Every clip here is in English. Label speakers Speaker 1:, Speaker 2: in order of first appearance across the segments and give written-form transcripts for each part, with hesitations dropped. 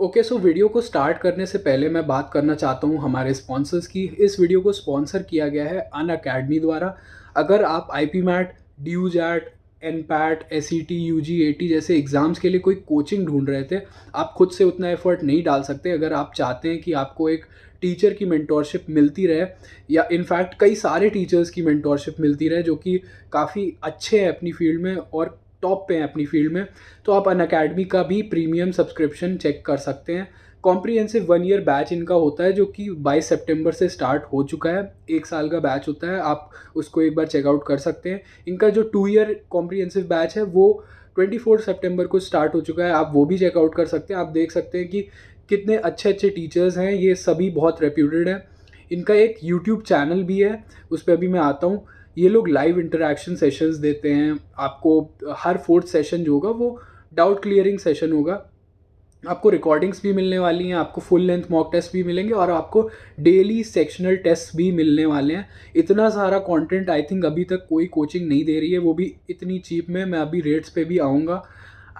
Speaker 1: Okay, so video को start करने से पहले मैं बात करना चाहता हूँ हमारे स्पॉन्सर्स की। इस वीडियो को स्पॉन्सर किया गया है अन अकेडमी द्वारा। अगर आप I P MAT, D U JAT, N PAT, S E T, U G A T जैसे एग्ज़ाम्स के लिए कोई कोचिंग ढूंढ रहे थे, आप खुद से उतना एफर्ट नहीं डाल सकते। अगर आप चाहते हैं कि आपको एक टीचर की मेंटोरशिप मिलती रहे, या इनफैक्ट कई सारे टीचर्स की मेंटोरशिप मिलती रहे जो कि काफ़ी अच्छे हैं अपनी फील्ड में और टॉप पे हैं अपनी फील्ड में, तो आप अन अकेडमी का भी प्रीमियम सब्सक्रिप्शन चेक कर सकते हैं। कॉम्प्रिहेंसिव 1 ईयर बैच इनका होता है जो कि 22 सितंबर से स्टार्ट हो चुका है। 1 साल का बैच होता है, आप उसको एक बार चेकआउट कर सकते हैं। इनका जो 2 ईयर कॉम्प्रिहेंसिव बैच है वो 24 सितंबर को स्टार्ट हो चुका है, आप वो भी चेकआउट कर सकते हैं। आप देख सकते हैं कि कितने अच्छे अच्छे टीचर्स हैं, ये सभी बहुत रेप्यूटेड हैं। इनका एक यूट्यूब चैनल भी है, उस पर अभी मैं आता हूँ। ये लोग लाइव इंटरेक्शन सेशंस देते हैं आपको। हर फोर्थ सेशन जो होगा वो डाउट क्लियरिंग सेशन होगा। आपको रिकॉर्डिंग्स भी मिलने वाली हैं, आपको फुल लेंथ मॉक टेस्ट भी मिलेंगे और आपको डेली सेक्शनल टेस्ट भी मिलने वाले हैं। इतना सारा कंटेंट आई थिंक अभी तक कोई कोचिंग नहीं दे रही है, वो भी इतनी चीप में। मैं अभी रेट्स पे भी आऊँगा।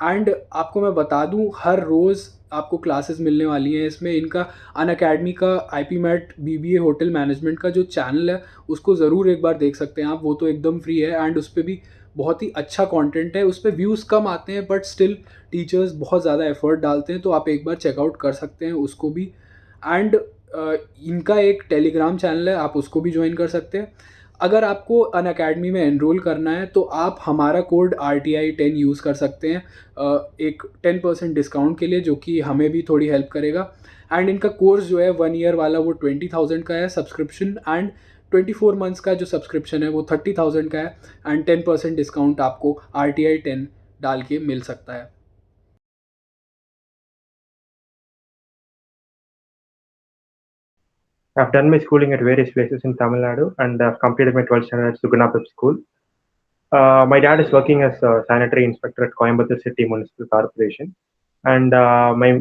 Speaker 1: एंड आपको मैं बता दूं, हर रोज़ आपको क्लासेस मिलने वाली हैं इसमें। इनका अन अकेडमी का I P MAT B B A hotel management का जो चैनल है उसको ज़रूर एक बार देख सकते हैं आप। वो तो एकदम फ्री है एंड उस पर भी बहुत ही अच्छा कंटेंट है। उस पर व्यूज़ कम आते हैं बट स्टिल टीचर्स बहुत ज़्यादा एफर्ट डालते हैं, तो आप एक बार चेकआउट कर सकते हैं उसको भी। एंड इनका एक टेलीग्राम चैनल है, आप उसको भी ज्वाइन कर सकते हैं। अगर आपको अन अकेडमी में एनरोल करना है तो आप हमारा कोड RTI10 यूज़ कर सकते हैं एक 10% डिस्काउंट के लिए, जो कि हमें भी थोड़ी हेल्प करेगा। एंड इनका कोर्स जो है 1 ईयर वाला वो 20,000 का है सब्सक्रिप्शन, एंड 24 मंथ्स का जो सब्सक्रिप्शन है वो 30,000 का है। एंड 10% डिस्काउंट आपको RTI10 डाल के मिल सकता है।
Speaker 2: I've done my schooling at various places in Tamil Nadu and I've completed my 12th standard at Sugunapip School. My dad is working as a sanitary inspector at Coimbatore City Municipal Corporation, and my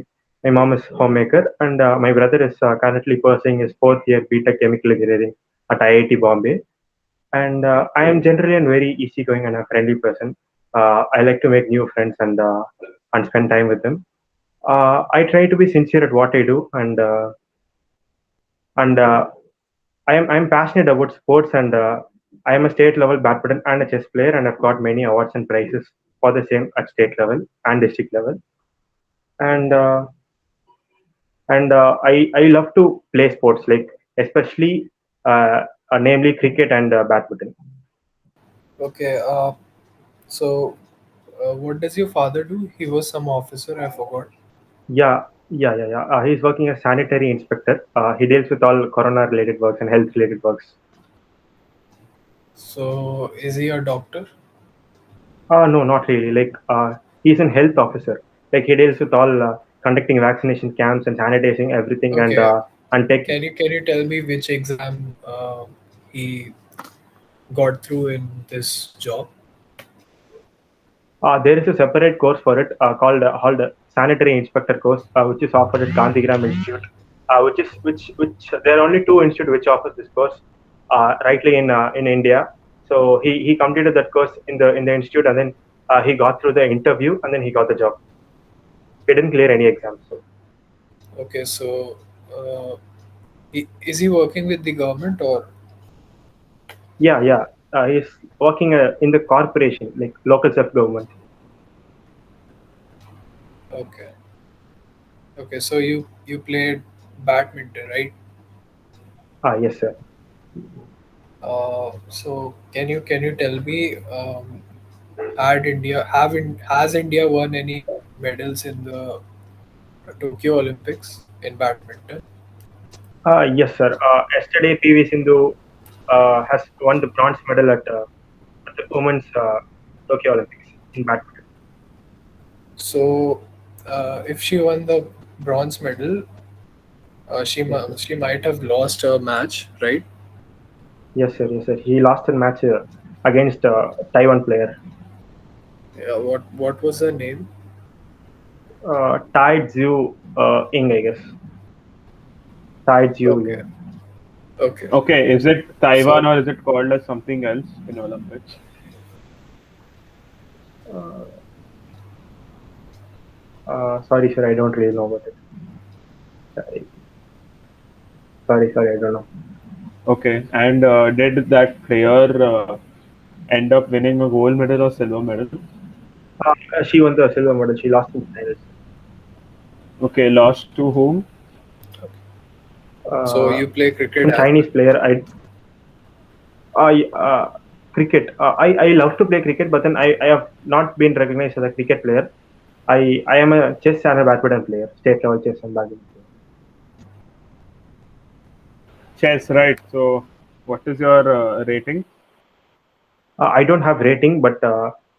Speaker 2: mom is homemaker, and my brother is currently pursuing his fourth year BTech Chemical Engineering at IIT Bombay. And I am generally a very easygoing and a friendly person. I like to make new friends and spend time with them. I try to be sincere at what I do, and I'm passionate about sports, and I am a state level badminton and a chess player, and I've got many awards and prizes for the same at state level and district level. And I love to play sports, like especially namely cricket and badminton.
Speaker 3: Okay, so what does your father do? He was some officer, I forgot.
Speaker 2: Yeah. He's working as sanitary inspector. He deals with all corona related works and health related works.
Speaker 3: So is he a doctor?
Speaker 2: No, not really. Like, he's an health officer. Like, he deals with all conducting vaccination camps and sanitizing everything,
Speaker 3: Okay,
Speaker 2: and taking.
Speaker 3: can you tell me which exam he got through in this job?
Speaker 2: There is a separate course for it called the sanitary inspector course, which is offered at Gandhigram Institute. Which there are only two institutes which offers this course, rightly in India. So he completed that course in the institute, and then he got through the interview, and then he got the job. He didn't clear any exams. So.
Speaker 3: Okay, so uh, is he working with the government or
Speaker 2: Yeah. He's working in the corporation, like local self government.
Speaker 3: okay? Okay, so you played badminton, right?
Speaker 2: Yes, sir.
Speaker 3: So can you tell me, has India won any medals in the Tokyo Olympics in badminton?
Speaker 2: Yes, sir. Yesterday, PV Sindhu has won the bronze medal at the women's Tokyo Olympics in badminton.
Speaker 3: So if she won the bronze medal,
Speaker 2: Yes, sir.
Speaker 3: she might have lost a match, right?
Speaker 2: Yes, sir. He lost a match against Taiwan player.
Speaker 3: Yeah. What was her name?
Speaker 2: Tai Zhu Ying, I guess. Tai Zhu
Speaker 3: Okay.
Speaker 2: Ying.
Speaker 3: Okay.
Speaker 4: Okay, is it Taiwan
Speaker 3: So
Speaker 4: or is it called as something else in Olympics?
Speaker 2: Sorry, sir. I don't really know about it. Sorry, I don't know.
Speaker 4: Okay, and did that player end up winning a gold medal or silver medal?
Speaker 2: She won the silver medal. She lost in finals.
Speaker 4: Okay, lost to whom?
Speaker 3: So you play cricket
Speaker 2: Some
Speaker 3: as
Speaker 2: Chinese
Speaker 3: well.
Speaker 2: player. I cricket. I love to play cricket, but then I have not been recognized as a cricket player. I am a chess and a badminton player, state level chess and badminton player.
Speaker 4: Chess, right? So, what is your rating?
Speaker 2: I don't have rating, but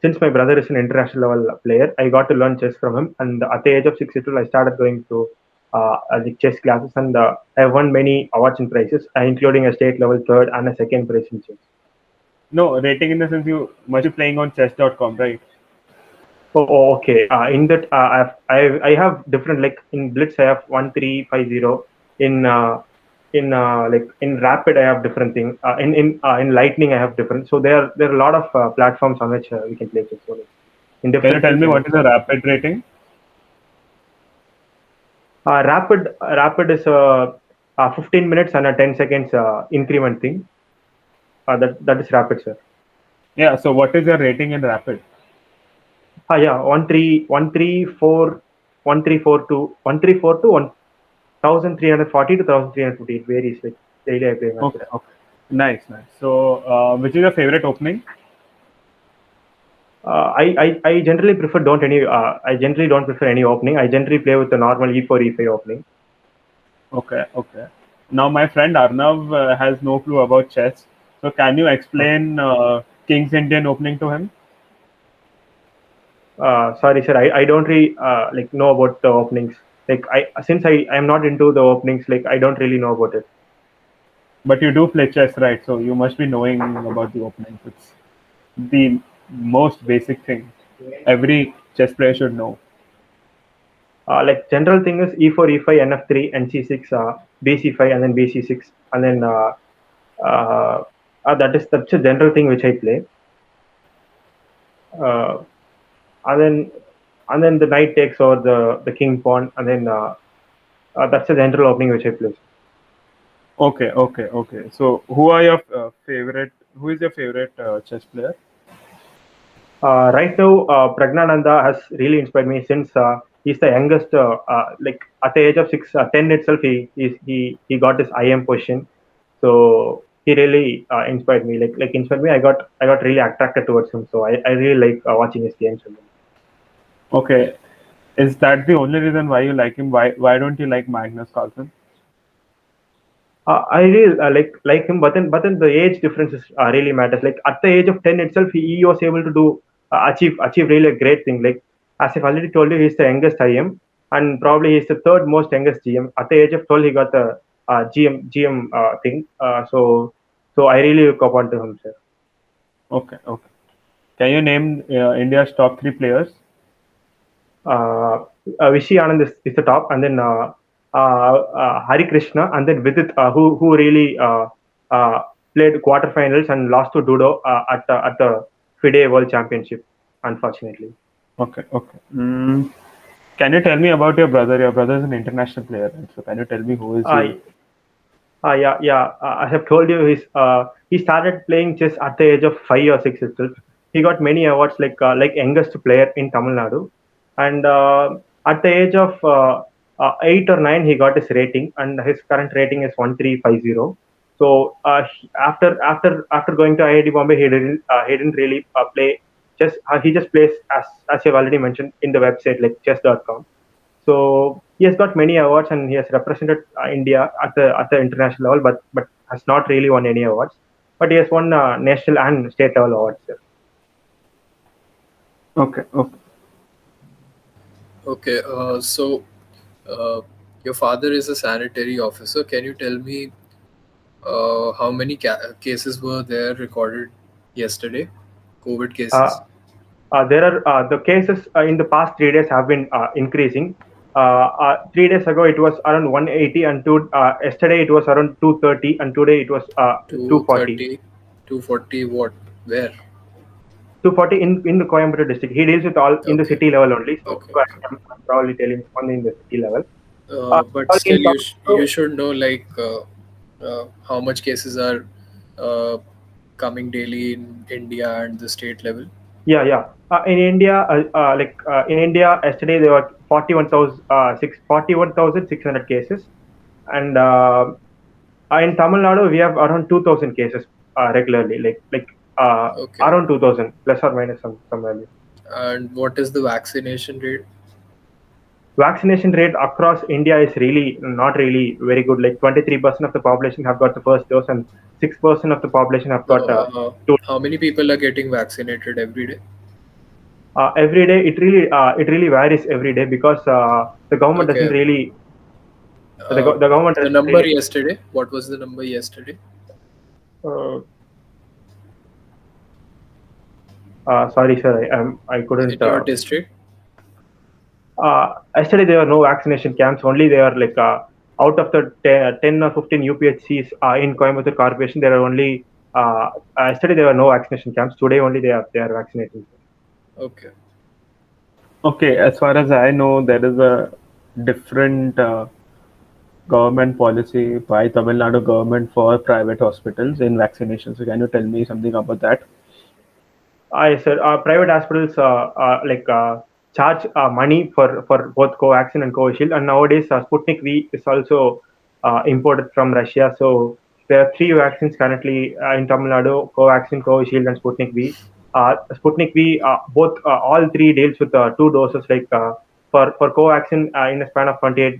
Speaker 2: since my brother is an international level player, I got to learn chess from him. And at the age of 6 years old, I started going to the chess classes, and I won many awards and prizes, including a state level third and a second prize in chess.
Speaker 4: No, rating in the sense you must be playing on chess.com, right?
Speaker 2: Okay. In that, I have different, like in Blitz, I have 1350. In Rapid, I have different thing. In Lightning, I have different. So there are a lot of platforms on which we can play chess. So like, in
Speaker 4: Can you
Speaker 2: different
Speaker 4: tell
Speaker 2: things,
Speaker 4: me
Speaker 2: I
Speaker 4: what
Speaker 2: have.
Speaker 4: is the rapid rating?
Speaker 2: Rapid is 15 minutes and a 10 seconds increment thing. That is rapid, sir.
Speaker 4: Yeah, so what is your rating in rapid?
Speaker 2: Yeah, 1342 to 1340 to 1350. It varies. Like daily, I play
Speaker 4: Okay,
Speaker 2: rapid.
Speaker 4: okay. Nice, nice. So, which is your favorite opening?
Speaker 2: I generally prefer don't any. I generally don't prefer any opening. I generally play with the normal E4 E5 opening.
Speaker 4: Okay, okay. Now, my friend Arnav has no clue about chess. So, can you
Speaker 2: Okay.
Speaker 4: explain King's Indian opening to him?
Speaker 2: Sorry, sir. I don't really like know about the openings. Like I am not into the openings. Like I don't really know about it.
Speaker 4: But you do play chess, right? So, you must be knowing about the openings. It's the most basic thing every chess player should know.
Speaker 2: Like general thing is E4 E5 NF3 NC6 BC5 and then BC6 and then that's a general thing which I play. Uh, and then the knight takes over the king pawn and then that's a general opening which I play.
Speaker 4: Okay, okay, okay. So, who are your favorite? Who is your favorite chess player?
Speaker 2: Right now, Pragnananda has really inspired me since he's the youngest. Like at the age of 10 itself, he got his IM position. So he really inspired me. Like inspired me. I got really attracted towards him. So I really like watching his games.
Speaker 4: Okay, is that the only reason why you like him? Why don't you like Magnus Carlsen?
Speaker 2: I really like him, but then the age differences really matters. Like at the age of 10 itself, he was able to do achieve really a great thing. Like as I've already told you, he's the youngest IM, and probably he's the third most youngest GM. At the age of 12, he got the GM thing. So I really look up onto him, sir.
Speaker 4: Okay, okay. Can you name India's top three players?
Speaker 2: Vishy Anand is the top, and then Hari Krishna, and then Vidit, who really uh, played quarterfinals and lost to Dudo at the FIDE World Championship, unfortunately.
Speaker 4: Okay, okay. Can you tell me about your brother? Your brother is an international player, right? So can you tell me who is he?
Speaker 2: Uh, yeah. I have told you he started playing chess at the age of 5 or 6 itself. He got many awards like youngest player in Tamil Nadu, and at the age of 8 or 9, he got his rating, and his current rating is 1350. So after going to IIT Bombay, he didn't really play chess. He just plays as you've already mentioned in the website like chess.com. So he has got many awards and he has represented India at the international level, but has not really won any awards. But he has won national and state level awards. Sir.
Speaker 4: Okay, okay.
Speaker 3: Okay, so uh, your father is a sanitary officer. Can you tell me how many cases were there recorded yesterday? COVID
Speaker 2: Uh,
Speaker 3: cases?
Speaker 2: there are the cases in the past 3 days have been increasing. 3 days ago it was around 180, and yesterday it was around 230, and today it was 240.
Speaker 3: 230, 240 what? Where?
Speaker 2: 240 in the Coimbatore district. He deals with all in the
Speaker 3: Okay,
Speaker 2: city level only. So
Speaker 3: okay, okay,
Speaker 2: I'm probably telling only in the city level.
Speaker 3: But
Speaker 2: Sorry,
Speaker 3: still,
Speaker 2: in Tamil
Speaker 3: you
Speaker 2: Nadu,
Speaker 3: should know like how much cases are uh, coming daily in India and the state level.
Speaker 2: yeah, yeah. In India, in India, yesterday there were 41,600 cases, and in Tamil Nadu we have around 2,000 cases regularly,
Speaker 3: Okay.
Speaker 2: around 2,000 plus or minus some value.
Speaker 3: And what is the vaccination rate?
Speaker 2: Vaccination rate across India is really not really very good. Like 23% of the population have got the first dose, and 6% of the population have
Speaker 3: No,
Speaker 2: got two.
Speaker 3: how many people are getting vaccinated every day?
Speaker 2: Every day, it really varies every day because the government doesn't
Speaker 3: Okay.
Speaker 2: really
Speaker 3: Uh,
Speaker 2: the government
Speaker 3: the
Speaker 2: doesn't
Speaker 3: number
Speaker 2: really.
Speaker 3: yesterday, what was the number yesterday?
Speaker 2: Uh, Sorry, sir, I couldn't.
Speaker 3: In your district?
Speaker 2: Yesterday there were no vaccination camps. Only they are out of the 10 or 15 UPHCs in Coimbatore Corporation. There are only yesterday there were no vaccination camps. Today only they are vaccinating.
Speaker 3: Okay.
Speaker 4: Okay, as far as I know, there is a different government policy by Tamil Nadu government for private hospitals in vaccination. So can you tell me something about that?
Speaker 2: Yes, sir. Private hospitals charge money for both Covaxin and Covishield, and nowadays Sputnik V is also imported from Russia. So there are three vaccines currently in Tamil Nadu: Covaxin, Covishield, and Sputnik V. Sputnik V, both all three deals with two doses. For Covaxin, in a span of 28.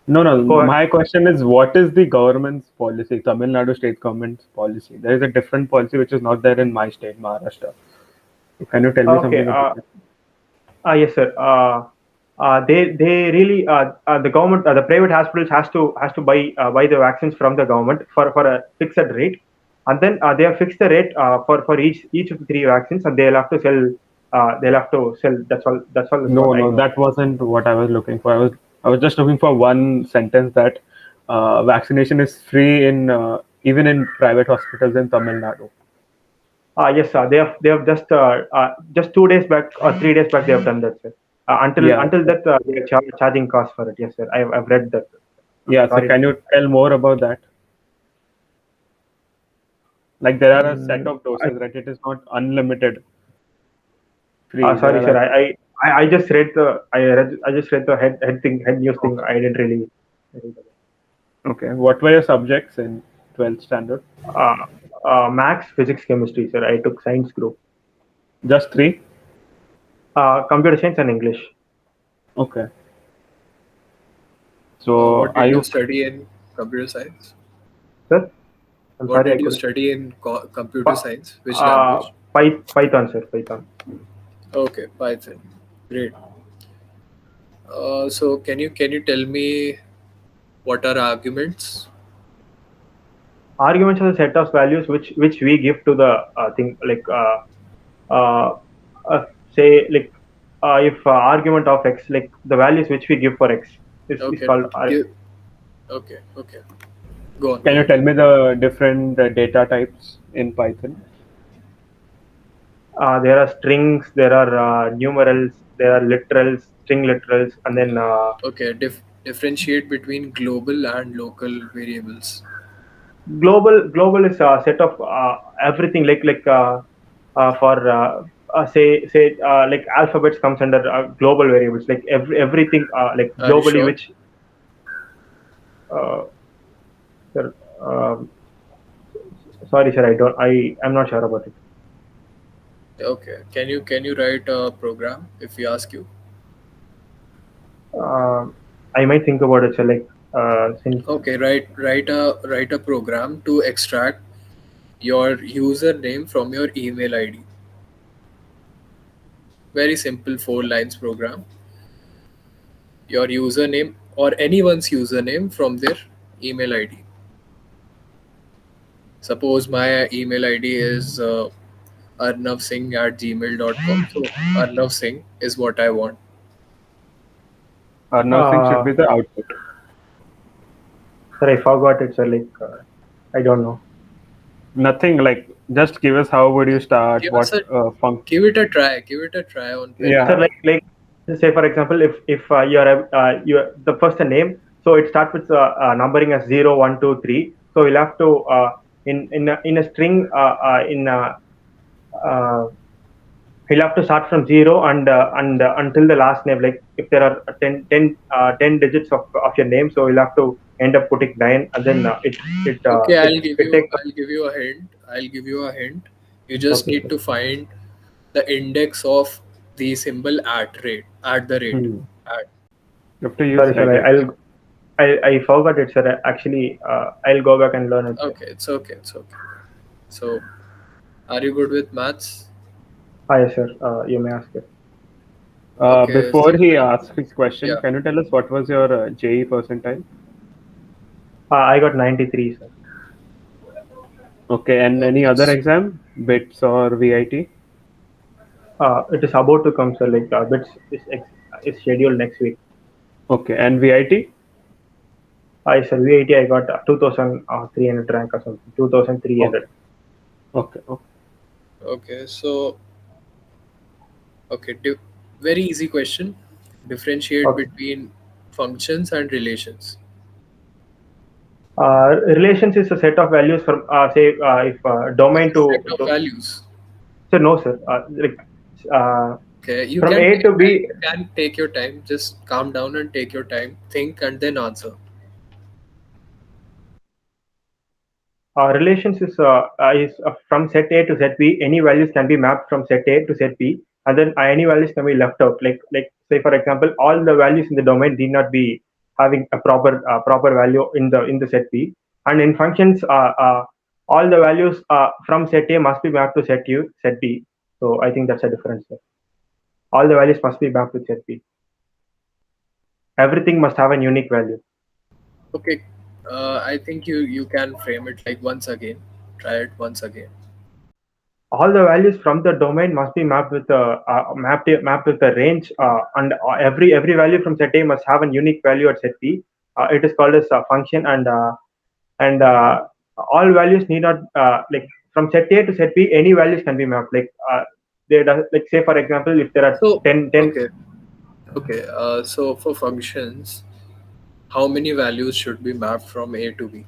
Speaker 4: No.
Speaker 2: Co-
Speaker 4: My question is, what is the government's policy, Tamil Nadu state government's policy? There is a different policy which is not there in my state, Maharashtra. So can you tell me
Speaker 2: okay.
Speaker 4: something about it?
Speaker 2: Yes, sir. They really the government the private hospitals has to buy the vaccines from the government for a fixed rate, and then they have fixed the rate for each of the three vaccines, and they'll have to sell. They'll have to sell. That's all is what I
Speaker 4: No,
Speaker 2: know.
Speaker 4: that wasn't what I was looking for. I was just looking for one sentence that vaccination is free in even in private hospitals in Tamil Nadu.
Speaker 2: Yes, sir. They have just 2 days back or 3 days back they have done that, sir.
Speaker 4: Yeah,
Speaker 2: Until that they are charging costs for it. Yes, sir. I've read that.
Speaker 4: yeah. So
Speaker 2: Sorry.
Speaker 4: can you tell more about that? Like there are a set of
Speaker 2: I,
Speaker 4: doses, right? It is not unlimited free. There
Speaker 2: Sorry,
Speaker 4: are
Speaker 2: sir. I just read the head news thing.
Speaker 4: okay.
Speaker 2: I didn't really.
Speaker 4: Okay. What were your subjects in 12th standard?
Speaker 2: Uh, Maths, physics, chemistry, sir. I took science group.
Speaker 4: Just three?
Speaker 2: Computer science and English.
Speaker 4: Okay. So
Speaker 3: What
Speaker 4: are
Speaker 3: did you
Speaker 4: you
Speaker 3: study in computer science?
Speaker 2: Sir, I'm
Speaker 3: What
Speaker 2: sorry I
Speaker 3: did you
Speaker 2: couldn't.
Speaker 3: study in computer science? Which
Speaker 2: Uh,
Speaker 3: language?
Speaker 2: Python, sir. Python.
Speaker 3: Okay, Python. Great. So can you tell me what are arguments?
Speaker 2: Arguments are a set of values which we give to the thing uh, uh, say if argument of x, like the values which we give for x is
Speaker 3: Okay.
Speaker 2: called
Speaker 3: Okay. Go
Speaker 4: Can you
Speaker 3: on.
Speaker 4: tell me the different data types in Python?
Speaker 2: there are strings, there are numerals, there are literals, string literals, and then
Speaker 3: Okay. Differentiate between global and local variables.
Speaker 2: global is a set of everything for like alphabets comes under global variables, like everything like
Speaker 3: Are you
Speaker 2: globally
Speaker 3: sure?
Speaker 2: which uh, sir, sorry sir, I'm not sure about it.
Speaker 3: Okay. Can you write a program if we ask you?
Speaker 2: uh, I might think about it, sir. Since
Speaker 3: Okay. Write a program to extract your username from your email ID. Very simple 4 lines program. Your username or anyone's username from their email ID. Suppose my email ID is arnavsingh@gmail.com. So Arnav Singh is what I want.
Speaker 4: Arnav Singh should
Speaker 2: uh,
Speaker 4: be the output.
Speaker 2: sir, I forgot it, sir. I don't know.
Speaker 4: Nothing like just give us how would you start,
Speaker 3: Give us
Speaker 4: what
Speaker 3: a
Speaker 4: function.
Speaker 3: give it a try. Give it a try on pen and
Speaker 2: Sir,
Speaker 4: Yeah,
Speaker 3: paper.
Speaker 2: Say for example, if you're the first name, so it starts with numbering as 0, 1, 2, 3. So you'll have to in a string uh, he'll have to start from 0 and until the last name. Like if there are 10 digits of your name, so you'll have to end up putting 9, and then
Speaker 3: Okay,
Speaker 2: it takes.
Speaker 3: I'll give you a hint. I'll give you a hint. You just
Speaker 2: Okay,
Speaker 3: need
Speaker 2: sir.
Speaker 3: to find the index of the symbol at the rate.
Speaker 4: Hmm.
Speaker 3: At.
Speaker 4: You have to use
Speaker 2: Sorry, sir.
Speaker 4: regex.
Speaker 2: I forgot it, sir. Actually, I'll go back and learn it, sir.
Speaker 3: Okay, it's okay, it's okay. So, are you good with maths?
Speaker 2: Ah, yes, sir. You may ask it.
Speaker 3: Okay,
Speaker 4: Before he asks his question,
Speaker 3: yeah.
Speaker 4: can you tell us what was your JE percentile?
Speaker 2: I got 93, sir.
Speaker 4: Okay, and any
Speaker 3: Okay,
Speaker 4: other exam, BITS or VIT?
Speaker 2: It is about to come, sir. Like bits is scheduled next week.
Speaker 4: Okay, and VIT?
Speaker 2: I sir VIT I got 2,300 rank or something. 2,300.
Speaker 4: Okay, okay, okay.
Speaker 3: okay. So, okay, very easy question. Differentiate
Speaker 2: Okay.
Speaker 3: between functions and relations.
Speaker 2: Relations is a set of values from say if
Speaker 3: It's
Speaker 2: domain
Speaker 3: a set of
Speaker 2: to.
Speaker 3: values.
Speaker 2: So no, sir. Like uh,
Speaker 3: Okay,
Speaker 2: from A to B.
Speaker 3: you can take your time. Just calm down and take your time. Think and then answer.
Speaker 2: Relations is from set A to set B. Any values can be mapped from set A to set B, and then any values can be left out. Like say for example, all the values in the domain need not be having a proper value in the set B. And in functions, all the values from set A must be mapped to set B. So I think that's a difference there. All the values must be mapped to set B. Everything must have a unique value.
Speaker 3: Okay, I think you can frame it like once again. Try it once again.
Speaker 2: All the values from the domain must be mapped with mapped with the range, and every value from set A must have a unique value at set B. It is called as a function, and all values need not like from set A to set B. Any values can be mapped. Like say for example, if there are
Speaker 3: So,
Speaker 2: 10.
Speaker 3: okay, okay. So for functions, how many values should be mapped from A to B?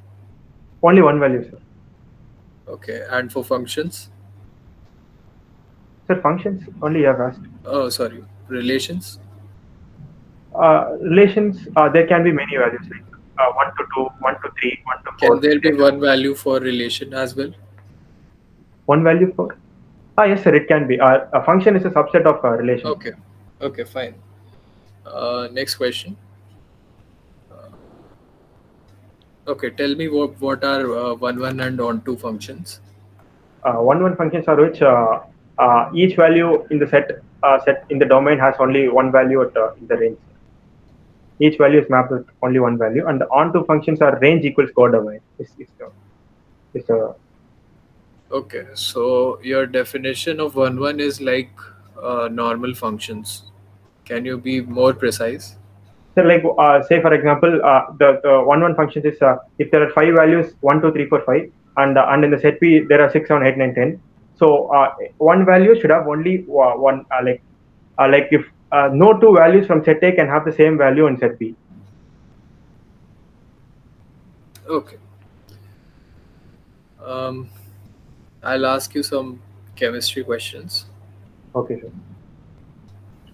Speaker 2: Only one value, sir.
Speaker 3: Okay, and for functions,
Speaker 2: Sir, functions only you have asked.
Speaker 3: oh sorry, relations.
Speaker 2: Relations, there can be many values like 1 to 2, 1 to 3, 1 to 4,
Speaker 3: Can there be
Speaker 2: etc.
Speaker 3: one value for relation as well?
Speaker 2: One value for. Yes, sir, it can be. A function is a subset of relation.
Speaker 3: Okay, okay, fine. Next question. Okay, tell me what are one and onto functions?
Speaker 2: One functions are which each value in the set in the domain has only one value in the range. Each value is mapped with only one value, and the onto functions are range equals codomain. Is the
Speaker 3: Okay, so your definition of one is like normal functions. Can you be more precise?
Speaker 2: so like say for example the one functions is if there are five values 1, 2, 3, 4, 5, and in the set P there are 6, 7, 8, 9, 10. So one value should have only one like if no two values from set A can have the same value in set B.
Speaker 3: Okay. I'll ask you some chemistry questions.
Speaker 2: Okay, sir.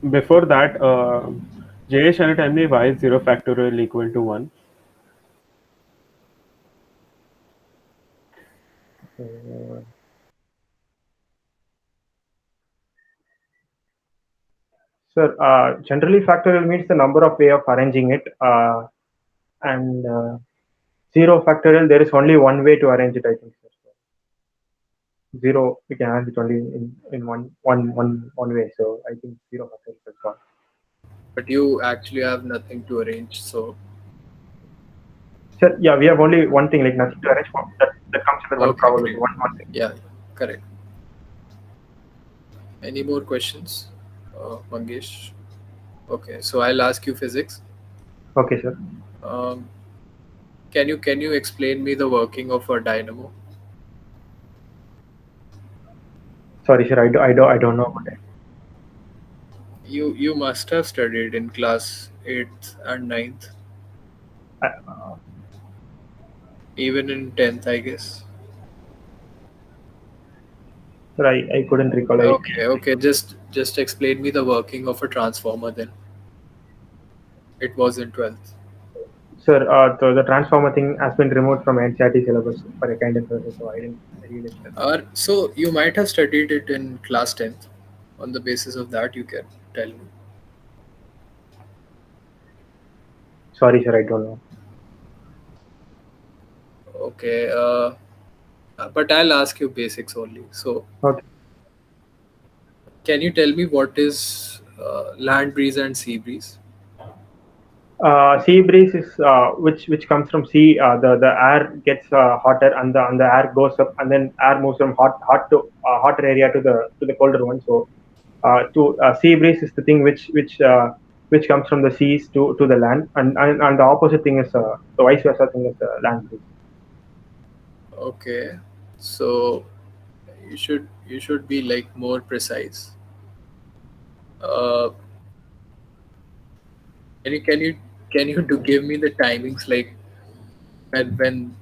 Speaker 4: Before that, Jayesh, can you tell me why is 0 factorial equal to 1?
Speaker 2: Sir, generally factorial means the number of way of arranging it, and zero factorial there is only one way to arrange it. I think, sir. Zero we can arrange it only in one way. So I think zero factorial is one.
Speaker 3: But you actually have nothing to arrange, so
Speaker 2: Sir, yeah, we have only one thing, like nothing to arrange for. That comes under one
Speaker 3: okay,
Speaker 2: probability,
Speaker 3: great.
Speaker 2: one thing.
Speaker 3: Yeah, correct. Any more questions, Mangesh? Okay, so I'll ask you physics.
Speaker 2: Okay, sir.
Speaker 3: Um, can you explain me the working of a dynamo?
Speaker 2: Sorry, sir. I don't know about it.
Speaker 3: You must have studied in class 8th and 9th,
Speaker 2: Uh,
Speaker 3: even in 10th, I guess.
Speaker 2: sir, I couldn't recall.
Speaker 3: Okay. Just explain me the working of a transformer then. It was in 12th.
Speaker 2: Sir, the transformer thing has been removed from NCERT syllabus for a kind of process, so I didn't really study.
Speaker 3: Or so you might have studied it in class 10th. On the basis of that, you can tell me.
Speaker 2: Sorry, sir, I don't know.
Speaker 3: Okay. But I'll ask you basics only. So,
Speaker 2: Okay.
Speaker 3: can you tell me what is land breeze and sea breeze?
Speaker 2: Sea breeze is which comes from sea. The air gets hotter and the air goes up, and then air moves from hot to hotter area to the colder one. So to sea breeze is the thing which comes from the seas to the land, and the opposite thing is the vice versa thing is land breeze.
Speaker 3: Okay. So you should be like more precise. Uh, can you do give me the timings like when when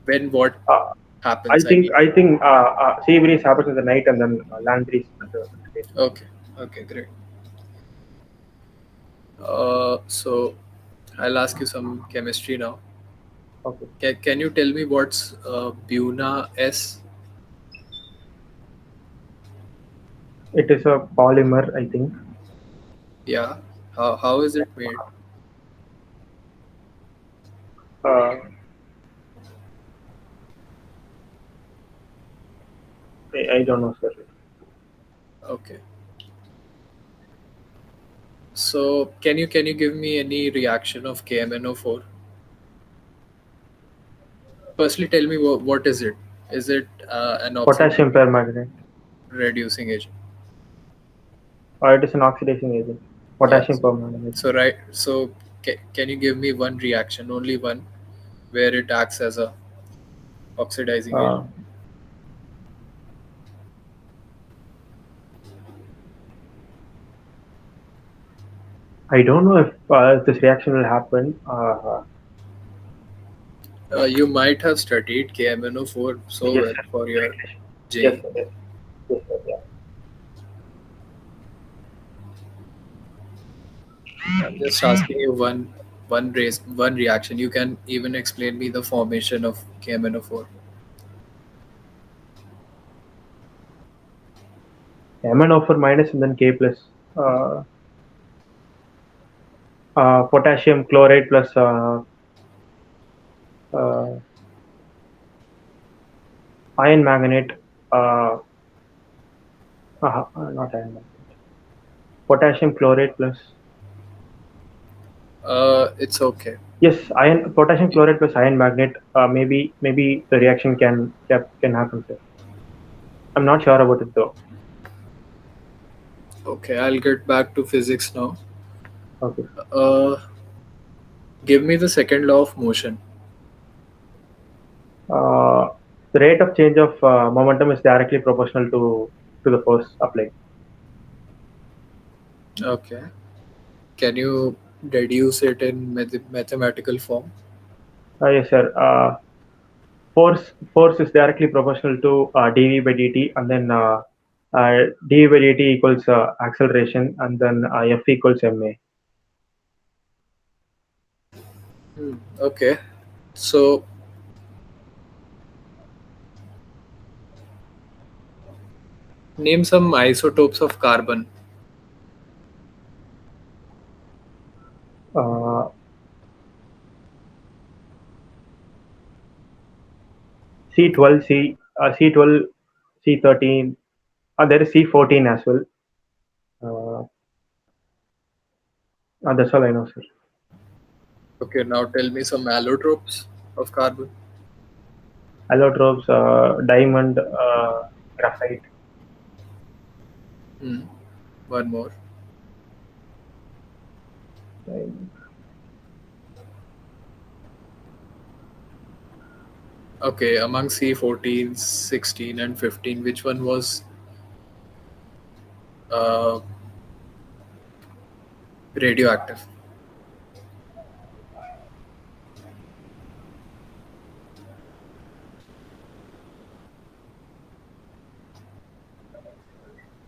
Speaker 3: when what
Speaker 2: Uh, I
Speaker 3: happens? I
Speaker 2: think
Speaker 3: mean.
Speaker 2: I think sea breeze happens in the night, and then land breeze at the day.
Speaker 3: Okay. Okay. Great. So I'll ask you some chemistry now.
Speaker 2: Okay.
Speaker 3: Can you tell me what's Buna S?
Speaker 2: It is a polymer, I think.
Speaker 3: Yeah. How is it made?
Speaker 2: Uh, I don't know, sir.
Speaker 3: Okay. So can you give me any reaction of KMNO4? Firstly, tell me what is it? Is it an
Speaker 2: Potassium
Speaker 3: oxidation
Speaker 2: permanganate.
Speaker 3: reducing agent?
Speaker 2: Or it is an oxidizing agent.
Speaker 3: Yeah.
Speaker 2: Potassium permanganate.
Speaker 3: So right. So can you give me one reaction, only one, where it acts as a oxidizing agent?
Speaker 2: Uh, I don't know if this reaction will happen.
Speaker 3: You might have studied KMNO4 so
Speaker 2: Yes,
Speaker 3: well
Speaker 2: sir.
Speaker 3: for your
Speaker 2: Yes,
Speaker 3: JE.
Speaker 2: sir. Yes, yes, sir. Yeah.
Speaker 3: I'm just asking you one reaction. You can even explain me the formation of KMNO4.
Speaker 2: MnO4 minus and then K plus. Uh, Potassium chloride plus uh, iron manganate. Uh, not iron manganate. Potassium chloride plus.
Speaker 3: It's okay.
Speaker 2: Yes, iron potassium chloride plus iron magnet. Maybe the reaction can happen, sir. I'm not sure about it though.
Speaker 3: Okay, I'll get back to physics now.
Speaker 2: Okay.
Speaker 3: Uh, Give me the second law of motion.
Speaker 2: Uh, the rate of change of momentum is directly proportional to the force applied.
Speaker 3: Okay. Can you deduce it in mathematical form?
Speaker 2: Yes, sir. Force is directly proportional to dv by dt, and then dv by dt equals acceleration, and then f equals ma.
Speaker 3: Okay. So name some isotopes of carbon.
Speaker 2: Uh, C12, C12, C13. There is C14 as well. That's all I know, sir.
Speaker 3: Okay, now tell me some allotropes of carbon.
Speaker 2: Allotropes, diamond, graphite.
Speaker 3: Hmm. One more. Okay, among C14, 16, and 15, which one was uh, radioactive.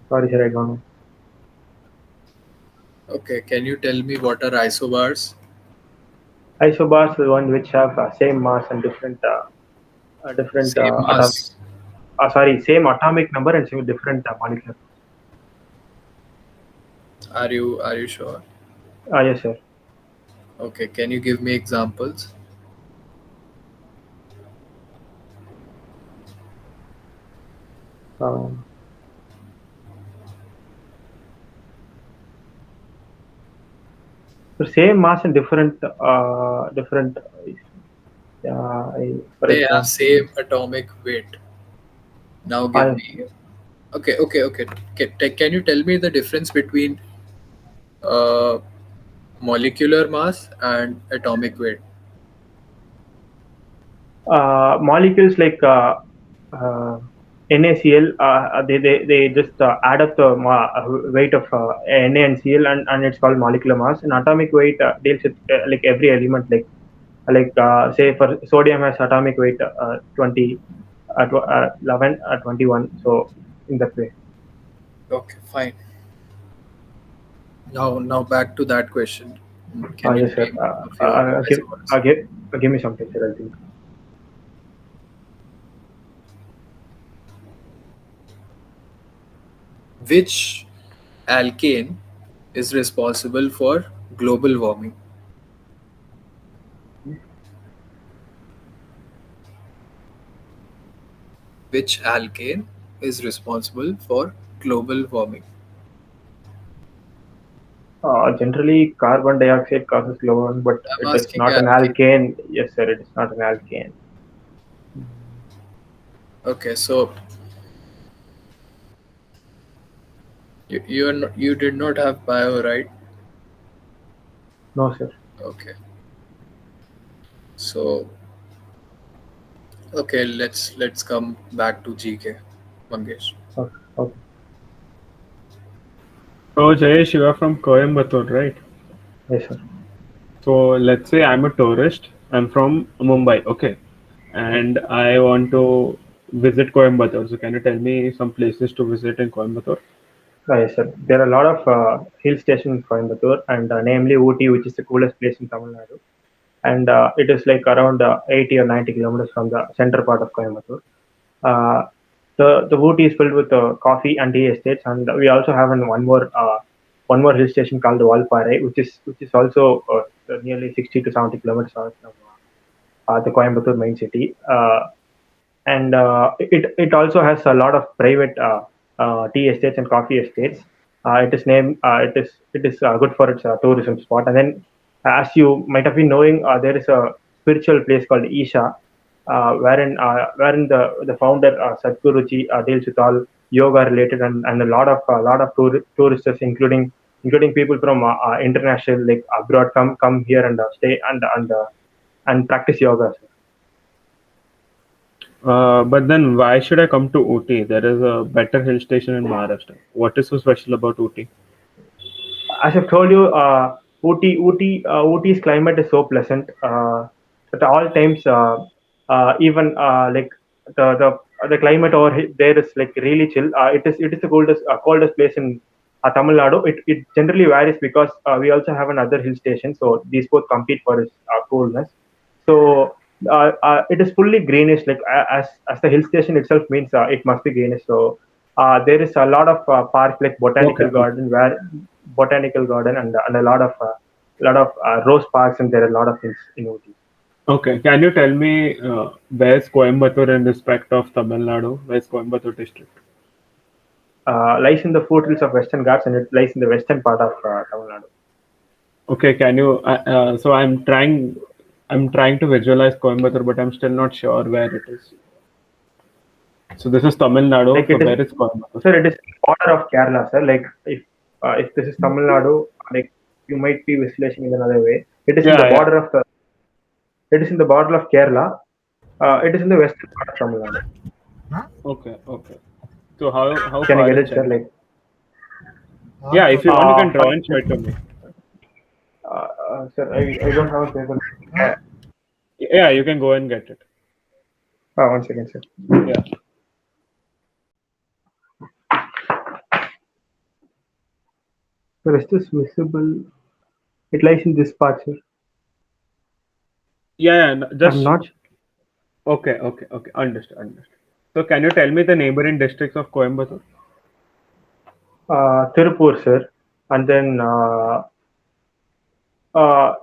Speaker 2: Sorry, sir, I don't know.
Speaker 3: Okay, can you tell me what are isobars?
Speaker 2: Isobars is the one which have same mass and different
Speaker 3: Same
Speaker 2: atomic.
Speaker 3: mass.
Speaker 2: Sorry, same atomic number and same different molecular.
Speaker 3: Are you sure?
Speaker 2: Yes, sir.
Speaker 3: Okay, can you give me examples?
Speaker 2: Um, so same mass and different. For
Speaker 3: They have
Speaker 2: example,
Speaker 3: same atomic weight. Now give me. Okay. Can you tell me the difference between uh, molecular mass and atomic weight?
Speaker 2: molecules like NaCl, they just add up the weight of Na and Cl, and it's called molecular mass. And atomic weight deals with like every element, say for sodium has atomic weight 20, 11, 21. So in that way.
Speaker 3: Okay, fine. Now back to that question. Can you
Speaker 2: Yes, sir.
Speaker 3: name a few other isomers?
Speaker 2: Give me something, sir. I think.
Speaker 3: Which alkane is responsible for global warming? Which alkane is responsible for global warming?
Speaker 2: Generally, carbon dioxide causes global warming, but
Speaker 3: I'm
Speaker 2: it is
Speaker 3: asking
Speaker 2: not an
Speaker 3: alkane.
Speaker 2: alkane. Yes, sir. It is not an alkane.
Speaker 3: Okay, so you did not have bio, right?
Speaker 2: No, sir.
Speaker 3: Okay. So okay, let's come back to GK, Mangesh.
Speaker 2: Okay.
Speaker 4: So Jayesh, you are from Coimbatore, right?
Speaker 2: Yes, sir.
Speaker 4: So let's say I'm a tourist. I'm from Mumbai, okay, and I want to visit Coimbatore. So can you tell me some places to visit in Coimbatore?
Speaker 2: Yes, sir. There are a lot of hill stations in Coimbatore, and namely Ooty, which is the coolest place in Tamil Nadu. And it is like around 80 or 90 kilometers from the center part of Coimbatore. Uh, the Ooty is filled with coffee and tea estates, and we also have one more hill station called Valparai, which is also nearly 60 to 70 kilometers out from the Coimbatore main city. And it also has a lot of private tea estates and coffee estates. It is good for its tourism spot. And then, as you might have been knowing, there is a spiritual place called Isha, wherein the founder Sadhguruji deals with all yoga related, and a lot of tourists, including people from international, like abroad, come here and stay and practice yoga.
Speaker 4: But then why should I come to Ooty? There is a better hill station in Maharashtra. What is so special about Ooty?
Speaker 2: As I've told you, Ooty's climate is so pleasant at all times. Even like the climate over there is like really chill. It is the coldest place in Tamil Nadu. It generally varies because we also have another hill station, so these both compete for its coolness. So it is fully greenish. Like as the hill station itself means, it must be greenish. So there is a lot of parks like
Speaker 4: Okay.
Speaker 2: botanical garden and a lot of rose parks, and there are a lot of things in Ooty.
Speaker 4: Okay. Can you tell me where's Coimbatore in respect of Tamil Nadu? Where's Coimbatore district?
Speaker 2: Lies in the foothills of Western Ghats, and it lies in the western part of Tamil Nadu.
Speaker 4: Okay. Can you? So I'm trying to visualize Coimbatore, but I'm still not sure where it is. So this is Tamil Nadu.
Speaker 2: Like
Speaker 4: So
Speaker 2: it is,
Speaker 4: where is Coimbatore?
Speaker 2: sir. It is border of Kerala, sir. Like if this is Tamil Nadu, like you might be visualizing in another way. It is in the
Speaker 4: Yeah, yeah.
Speaker 2: border of the. It is in the border of Kerala. It is in the western part of Tamil Nadu.
Speaker 4: Okay, okay. So how
Speaker 2: Can you
Speaker 4: far
Speaker 2: get
Speaker 4: is
Speaker 2: it, sir?
Speaker 4: Chennai?
Speaker 2: Like
Speaker 4: Yeah, if you want, you can draw
Speaker 2: for
Speaker 4: and show it to me.
Speaker 2: Sir, I don't have a paper.
Speaker 4: Yeah, you can go and get it.
Speaker 2: 1 second, sir.
Speaker 4: Yeah.
Speaker 2: Sir, is this visible? It lies in this part, sir.
Speaker 4: Yeah, no,
Speaker 2: I'm
Speaker 4: just
Speaker 2: not.
Speaker 4: okay. Understood. So, can you tell me the neighboring districts of Coimbatore?
Speaker 2: Tirupur, sir, and then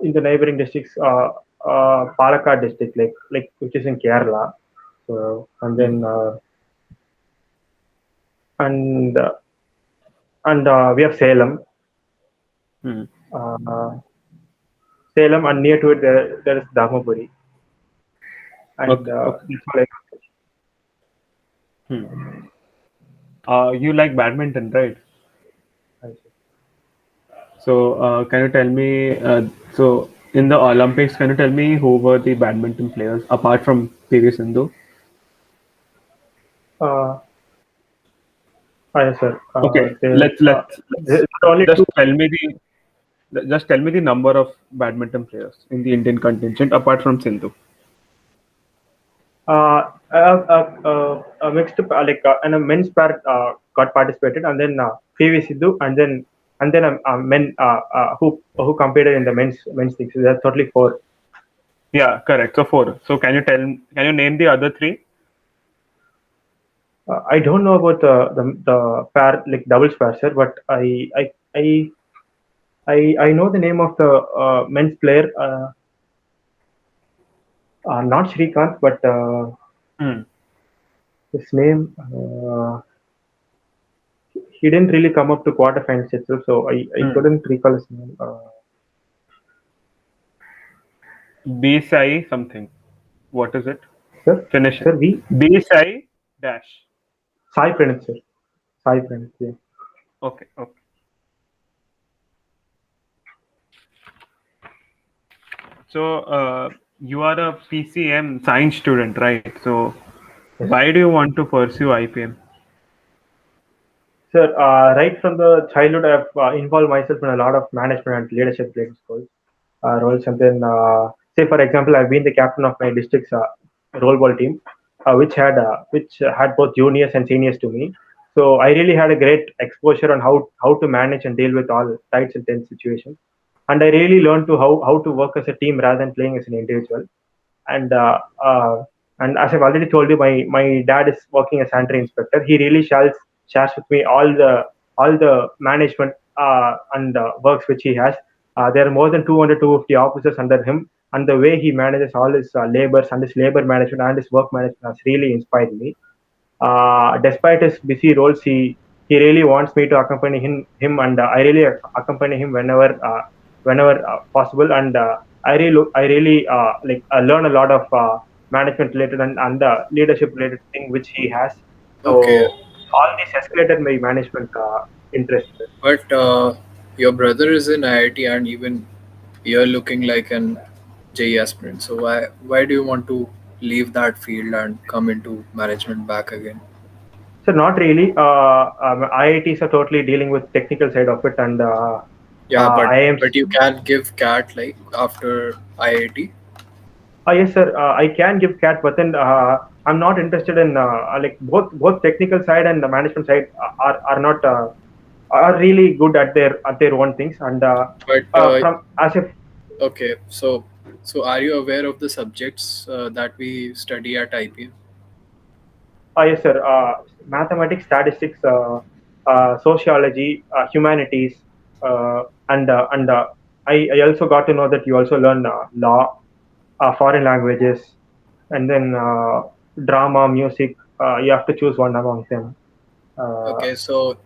Speaker 2: in the neighboring districts, Palakkad district, like which is in Kerala. So and then and we have Salem,
Speaker 4: Hmm.
Speaker 2: Salem, and near to it there is Dharmapuri, and
Speaker 4: Okay.
Speaker 2: that's all I
Speaker 4: Hmm. You like badminton, right?
Speaker 2: know.
Speaker 4: So, can you tell me? So, in the Olympics, can you tell me who were the badminton players apart from PV Sindhu?
Speaker 2: Uh, yes, sir.
Speaker 4: Okay,
Speaker 2: There,
Speaker 4: let's
Speaker 2: there are only
Speaker 4: just
Speaker 2: two.
Speaker 4: tell me the number of badminton players in the Indian contingent apart from Sindhu.
Speaker 2: A mixed and a men's pair got participated, and then PV Sidhu, and then men who competed in the men's thing. So that's totally four.
Speaker 4: Yeah, correct. So four. So can you name the other three?
Speaker 2: I don't know about the pair like doubles pair, sir, but I know the name of the men's player. Not Shrikant, but
Speaker 4: Hmm.
Speaker 2: his name. He didn't really come up to quarterfinals itself, so I
Speaker 4: Hmm.
Speaker 2: couldn't recall his name.
Speaker 4: B Sai something. What is it?
Speaker 2: Sir,
Speaker 4: Finish it.
Speaker 2: sir, we
Speaker 4: B Sai dash.
Speaker 2: Sai Pranit, sir. Sai Pranit, yeah.
Speaker 4: Okay. So you are a PCM science student, right? So
Speaker 2: Yes.
Speaker 4: why do you want to pursue IPM?
Speaker 2: Sir, right from the childhood, I've involved myself in a lot of management and leadership roles. And then, say for example, I've been the captain of my district's roll ball team, which had both juniors and seniors to me. So I really had a great exposure on how to manage and deal with all tight and tense situations. And I really learned to how to work as a team rather than playing as an individual. And and as I've already told you, my dad is working as sanitary inspector. He really shares with me all the management and works which he has. There are more than 200 250 officers under him, and the way he manages all his labors and his labor management and his work management has really inspired me. Despite his busy roles, he really wants me to accompany him, and I really accompany him whenever possible. And I learn a lot of management related and leadership related thing which he has.
Speaker 3: Okay,
Speaker 2: So all this escalated my management interest.
Speaker 3: but your brother is in IIT, and even you're looking like an JE aspirant. So why do you want to leave that field and come into management back again?
Speaker 2: So not really. IITs are totally dealing with technical side of it, and
Speaker 3: Yeah,
Speaker 2: IIMs.
Speaker 3: but you can give CAT like after IIT.
Speaker 2: Yes, sir. I can give CAT, but then I'm not interested in like both technical side and the management side are not are really good at their own things. And
Speaker 3: But
Speaker 2: from as if
Speaker 3: okay, so are you aware of the subjects that we study at IPM?
Speaker 2: yes, sir. Mathematics, statistics, sociology, humanities, and I also got to know that you also learn law, foreign languages, and then drama, music. You have to choose one among them. Uh,
Speaker 3: Okay, so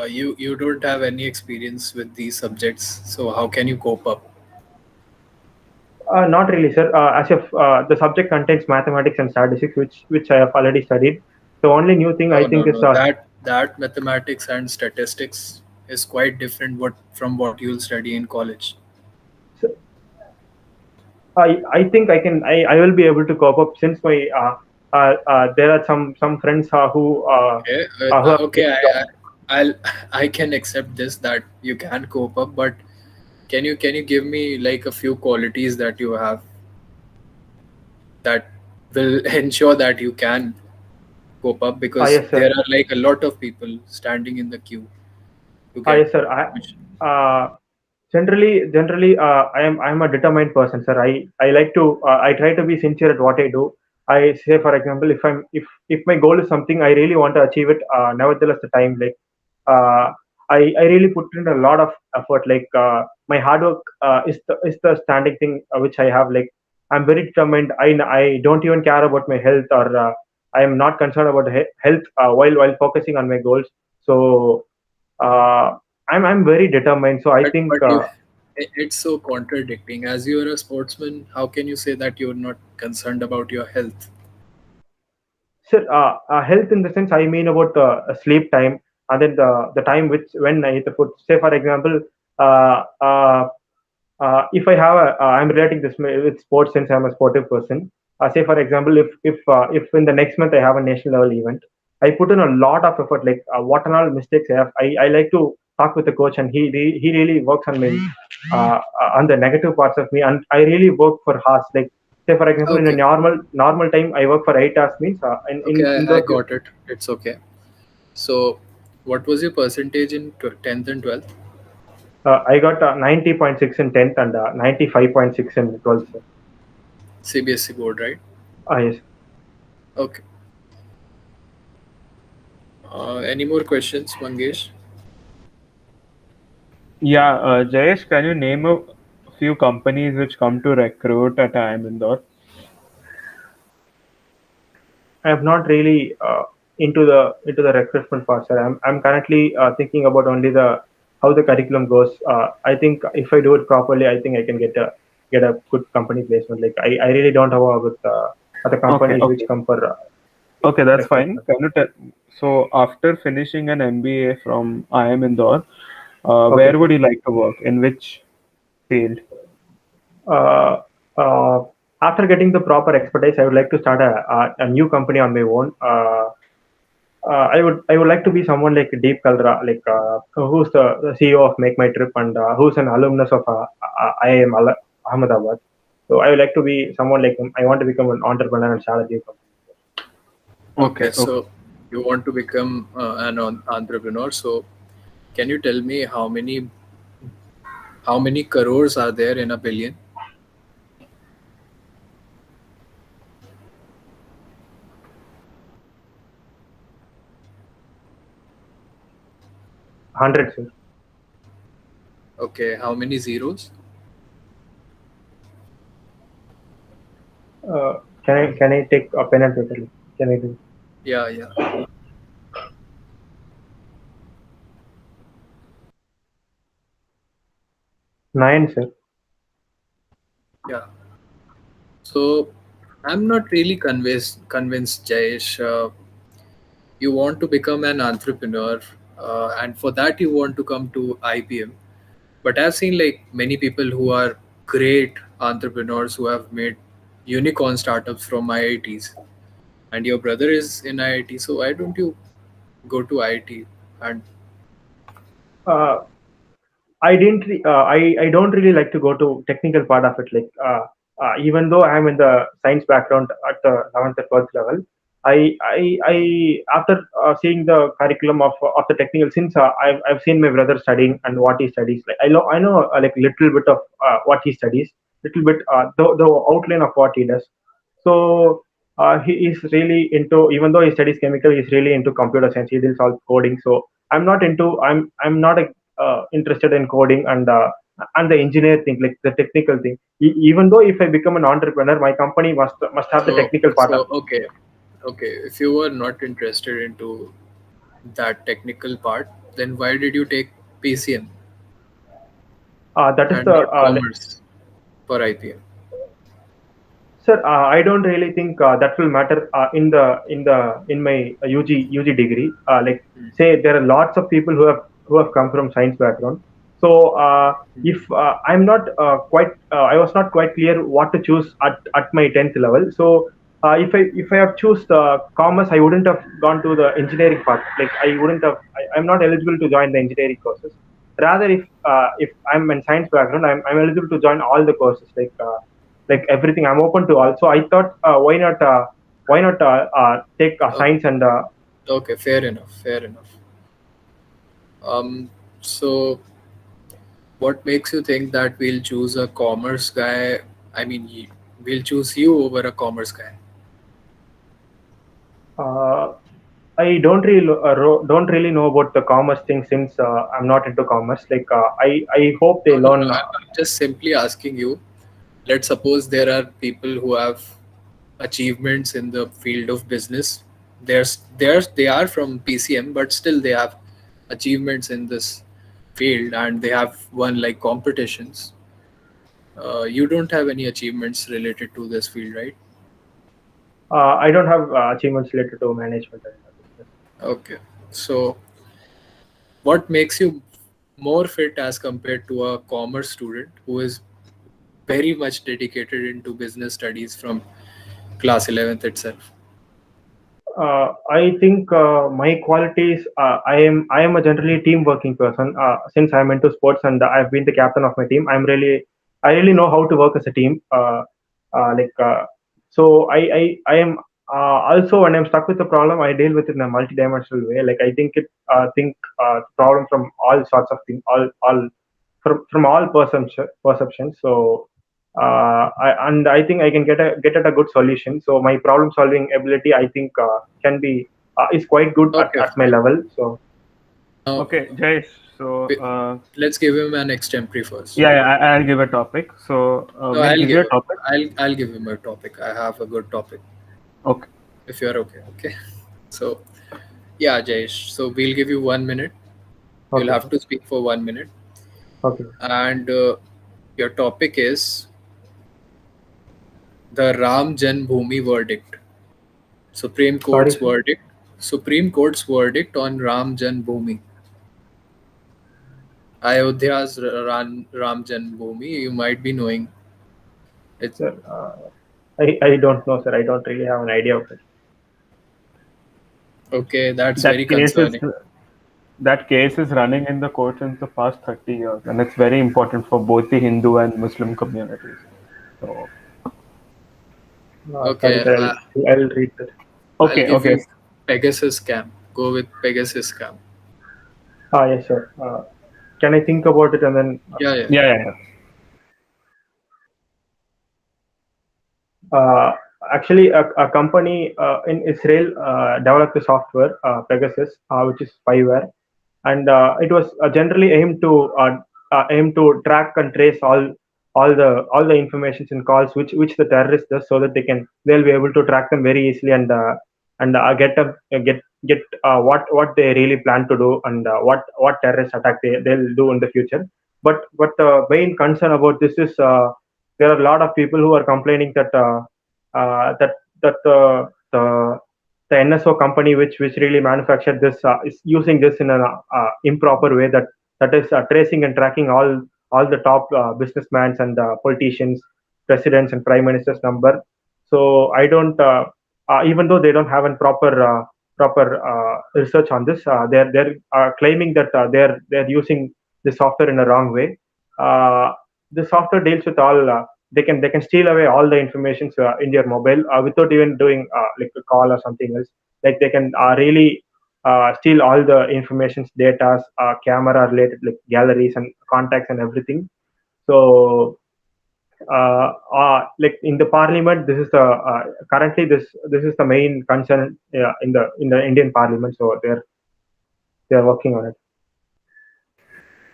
Speaker 3: you don't have any experience with these subjects, so how can you cope up?
Speaker 2: Not really, sir. As if the subject contains mathematics and statistics, which I have already studied. The only new thing I
Speaker 3: No, no,
Speaker 2: think is
Speaker 3: no. That mathematics and statistics is quite different from what you'll study in college.
Speaker 2: I think I will be able to cope up since my there are some friends
Speaker 3: Okay,
Speaker 2: who have
Speaker 3: okay. I can accept this that you can cope up, but Can you give me like a few qualities that you have that will ensure that you can cope up, because
Speaker 2: Yes,
Speaker 3: there
Speaker 2: sir.
Speaker 3: are like a lot of people standing in the queue to get
Speaker 2: Yes, sir.
Speaker 3: admission.
Speaker 2: Generally, I am a determined person, sir. I like to I try to be sincere at what I do. I say, for example, if my goal is something I really want to achieve it, nevertheless the time, like uh, I really put in a lot of effort. Like my hard work is the standing thing which I have. Like I'm very determined. I don't even care about my health, or I am not concerned about health while focusing on my goals. So I'm very determined. So I
Speaker 3: But
Speaker 2: think
Speaker 3: you, it's so contradicting. As you are a sportsman, how can you say that you're not concerned about your health?
Speaker 2: sir, health in the sense I mean about sleep time, and then the time which when I eat the food. Say for example, uh, uh, if I have I'm relating this with sports since I'm a sportive person. Say for example, if in the next month I have a national level event, I put in a lot of effort. Like what and all mistakes I have, I like to talk with the coach, and he really works on me, on the negative parts of me, and I really work for hours. Like say for example, in a
Speaker 3: Okay,
Speaker 2: normal time, I work for 8 hours. Means
Speaker 3: okay,
Speaker 2: in
Speaker 3: I
Speaker 2: those
Speaker 3: got it. It's okay. So, what was your percentage in 10th and 12th?
Speaker 2: I got 90.6 in 10th and 95.6 in 12th. Sir.
Speaker 3: CBSE board, right?
Speaker 2: Yes.
Speaker 3: Okay. Any more questions, Mangesh?
Speaker 4: Yeah, Jayesh, can you name a few companies which come to recruit at IIM Indore?
Speaker 2: I am not really into the recruitment part, sir. I'm currently thinking about only the how the curriculum goes. I think if I do it properly, I think I can get a good company placement. Like I really don't know about other
Speaker 4: Okay,
Speaker 2: companies which
Speaker 4: okay,
Speaker 2: come for
Speaker 4: okay, that's fine.
Speaker 2: recruitment.
Speaker 4: Can you tell? So, after finishing an MBA from IIM Indore,
Speaker 2: Okay,
Speaker 4: where
Speaker 2: sir.
Speaker 4: would you like to work? In which field?
Speaker 2: Uh, uh, After getting the proper expertise, I would like to start a new company on my own. I would like to be someone like Deep Kalra, like who's the CEO of Make My Trip, and who's an alumnus of IIM Ahmedabad. So I would like to be someone like him. I want to become an entrepreneur and start a new company.
Speaker 3: Okay,
Speaker 4: Okay, okay.
Speaker 3: so you want to become an entrepreneur. So, can you tell me how many crores are there in a billion?
Speaker 2: Hundred, sir.
Speaker 3: Okay, how many zeros?
Speaker 2: Can I take a pen and paper? Can I do?
Speaker 3: Yeah, yeah,
Speaker 2: 9, sir.
Speaker 3: yeah. So, I'm not really convinced, Jayesh. You want to become an entrepreneur, and for that you want to come to IPM. But I've seen like many people who are great entrepreneurs who have made unicorn startups from IITs, and your brother is in IIT, so why don't you go to IIT? And
Speaker 2: Uh, I don't really like to go to technical part of it. Like even though I'm in the science background at the 11th and 12th level, I after seeing the curriculum of the technical, since I've seen my brother studying and what he studies. Like I know like little bit of what he studies, little bit the outline of what he does. So he is really into, even though he studies chemical, he's really into computer science. He deals all coding. So I'm not interested in coding and the engineer thing, like the technical thing. Even though if I become an entrepreneur, my company must have the
Speaker 3: so,
Speaker 2: technical part of
Speaker 3: so
Speaker 2: it.
Speaker 3: okay, okay. If you were not interested into that technical part, then why did you take PCM
Speaker 2: That is
Speaker 3: and
Speaker 2: the
Speaker 3: not commerce for IPM?
Speaker 2: sir. I don't really think that will matter in my UG degree. Like
Speaker 3: Hmm.
Speaker 2: say there are lots of people who have come from science background. So
Speaker 3: Hmm.
Speaker 2: if I was not quite clear what to choose at my 10th level. So if I have choose the commerce, I wouldn't have gone to the engineering part. Like I wouldn't have. I'm not eligible to join the engineering courses. rather if I'm in science background, I'm eligible to join all the courses, like everything. I'm open to all. So I thought, why not take
Speaker 3: Okay,
Speaker 2: science and
Speaker 3: okay, fair enough, fair enough. So what makes you think that we'll choose a commerce guy? I mean, we'll choose you over a commerce guy.
Speaker 2: uh, I don't really know about the commerce thing since I'm not into commerce. I hope they
Speaker 3: No, no, no.
Speaker 2: learn.
Speaker 3: I'm just simply asking you. Let's suppose there are people who have achievements in the field of business. They are from PCM, but still they have achievements in this field and they have won like competitions. You don't have any achievements related to this field, right?
Speaker 2: I don't have achievements related to management and business.
Speaker 3: Okay. So, what makes you more fit as compared to a commerce student who is very much dedicated into business studies from class 11th itself?
Speaker 2: I think my qualities. I am a generally team working person. Since I'm into sports and I've been the captain of my team, I really know how to work as a team. Uh, like uh, so I am also when I'm stuck with a problem, I deal with it in a multidimensional way. Like I think problem from all sorts of things, all from all perceptions. So I think I can get at a good solution. So my problem solving ability, I think, can be is quite good
Speaker 3: Okay,
Speaker 2: at my
Speaker 3: fine.
Speaker 2: level. So
Speaker 3: Now,
Speaker 4: Okay, Jayesh. So,
Speaker 3: wi- let's give him an extempore first.
Speaker 4: yeah, I'll give a topic. So,
Speaker 3: No,
Speaker 4: we'll
Speaker 3: I'll
Speaker 4: give
Speaker 3: give
Speaker 4: you a
Speaker 3: him.
Speaker 4: topic.
Speaker 3: I'll give him a topic. I have a good topic.
Speaker 4: Okay.
Speaker 3: If you're okay, okay. So, yeah, Jayesh. So we'll give you 1 minute. You'll
Speaker 2: okay,
Speaker 3: have to speak for 1 minute,
Speaker 2: okay.
Speaker 3: and your topic is the Ram Janmabhoomi verdict. Supreme
Speaker 2: Sorry,
Speaker 3: Court's
Speaker 2: sir.
Speaker 3: verdict. Supreme Court's verdict on Ram Janmabhoomi. Ayodhya's Ram Janmabhoomi. You might be knowing it's
Speaker 2: Sir, I don't know, sir. I don't really have an idea of it.
Speaker 3: okay. That's very
Speaker 4: That case is
Speaker 3: concerning.
Speaker 4: that case is running in the court since the past 30 years, and it's very important for both the Hindu and Muslim communities. So,
Speaker 2: Sorry,
Speaker 3: Okay,
Speaker 2: sir. I'll read that.
Speaker 3: I'll
Speaker 4: okay,
Speaker 3: give
Speaker 4: okay.
Speaker 3: you Pegasus scam. Go with Pegasus scam.
Speaker 2: Yes, sir. Can I think about it and then?
Speaker 3: Yeah, yeah.
Speaker 4: Yeah, yeah, yeah.
Speaker 2: Uh, Actually, a company in Israel developed a software, Pegasus, which is spyware, and it was generally aimed to track and trace all the informations in calls which the terrorist does, so that they'll be able to track them very easily and get what they really plan to do and what terrorist attack they'll do in the future. But the main concern about this is there are a lot of people who are complaining that that that the NSO company which really manufactured this is using this in an improper way, that is tracing and tracking all the top businessmen and politicians, presidents and prime ministers number. So I don't even though they don't have a proper research on this, they're claiming that they're using the software in a wrong way. The software deals with all. They can steal away all the information in your mobile without even doing like a call or something else. Like they can really steal all the informations, data, camera related, like galleries and contacts and everything. So like in the parliament, this is the currently this is the main concern in the Indian parliament. So they're working on it.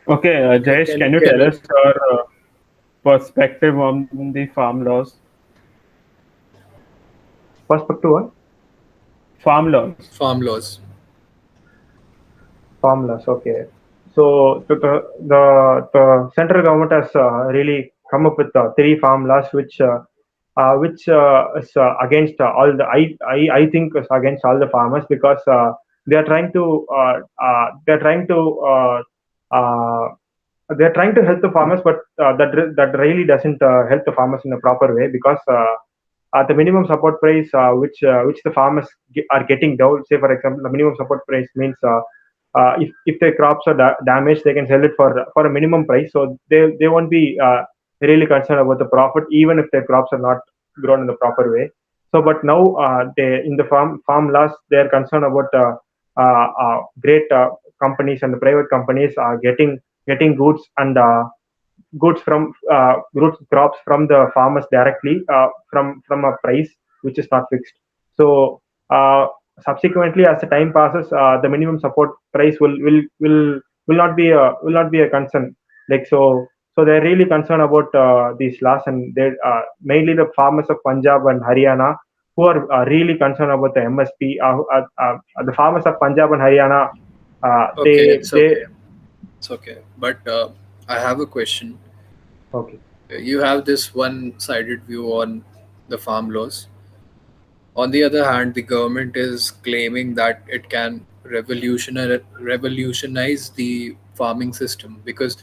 Speaker 4: Okay,
Speaker 3: Okay,
Speaker 4: Jayesh, can you
Speaker 3: can
Speaker 4: tell
Speaker 3: you
Speaker 4: us your perspective on the farm laws?
Speaker 2: Perspective one,
Speaker 4: Farm laws.
Speaker 3: farm laws?
Speaker 2: formulas. Okay. So the central government has really come up with three formulas which is against all the I think is against all the farmers, because they are trying to they're trying to uh, they're trying to help the farmers, but that really doesn't help the farmers in a proper way, because the minimum support price which the farmers are getting down. Say for example, the minimum support price means if their crops are damaged, they can sell it for a minimum price. So they won't be really concerned about the profit, even if their crops are not grown in the proper way. So, but now they in the farm laws, they are concerned about great companies and the private companies are getting goods from goods crops from the farmers directly from a price which is not fixed. So subsequently, as the time passes, the minimum support price will not be a concern. Like so they're really concerned about these laws, and they mainly the farmers of Punjab and Haryana who are really concerned about the MSP. The farmers of Punjab and Haryana,
Speaker 3: Okay, it's okay. It's okay. But I have a question.
Speaker 2: okay.
Speaker 3: You have this one-sided view on the farm laws. On the other hand, the government is claiming that it can revolutionize the farming system because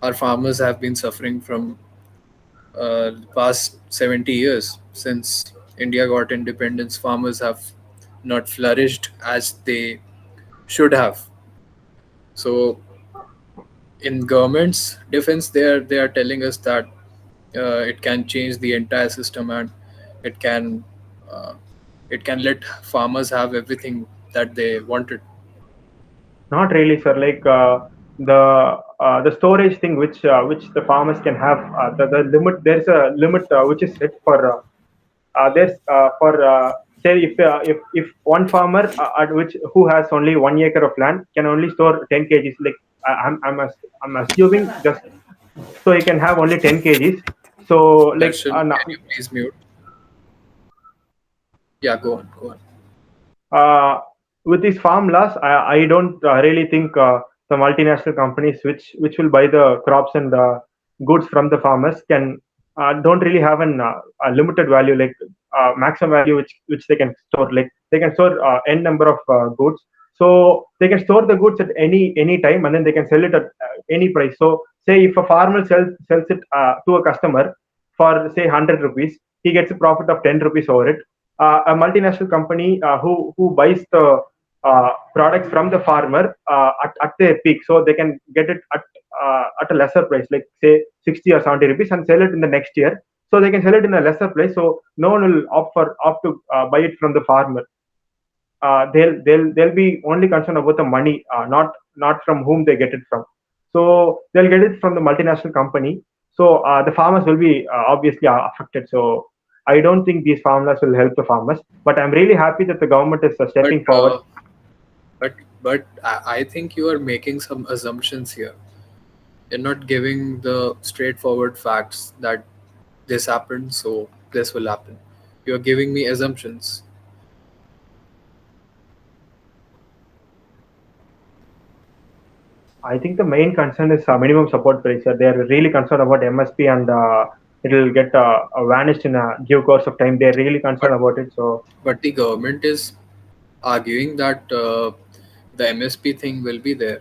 Speaker 3: our farmers have been suffering from past 70 years since India got independence. Farmers have not flourished as they should have. So, in government's defense, they are telling us that it can change the entire system and it can uh, it can let farmers have everything that they wanted.
Speaker 2: Not really, sir. Like the storage thing, which the farmers can have, the limit. There's a limit which is set for there's for say if one farmer at which who has only 1 acre of land can only store 10 kgs. Like I'm assuming just so he can have only 10 kgs. So like
Speaker 3: Darshan, can you please mute? Yeah, go on, go on.
Speaker 2: with these farm laws, I don't really think the multinational companies which will buy the crops and goods from the farmers can don't really have a limited value like maximum value which they can store. Like they can store n number of goods, so they can store the goods at any time and then they can sell it at any price. So say if a farmer sells it to a customer for say 100 rupees, he gets a profit of 10 rupees over it. A multinational company who buys the products from the farmer at their peak, so they can get it at a lesser price, like say 60 or 70 rupees, and sell it in the next year. So they can sell it in a lesser price. So no one will opt to buy it from the farmer. They'll be only concerned about the money, not from whom they get it from. So they'll get it from the multinational company. So the farmers will be obviously affected. So I don't think these farmers will help the farmers. But I'm really happy that the government is
Speaker 3: But
Speaker 2: stepping forward.
Speaker 3: I think you are making some assumptions here. You're not giving the straightforward facts that this happened, so this will happen. You're giving me assumptions.
Speaker 2: I think the main concern is minimum support price. They are really concerned about MSP and it will get vanished in a due course of time. They're really concerned
Speaker 3: But
Speaker 2: about it. So
Speaker 3: but the government is arguing that the MSP thing will be there.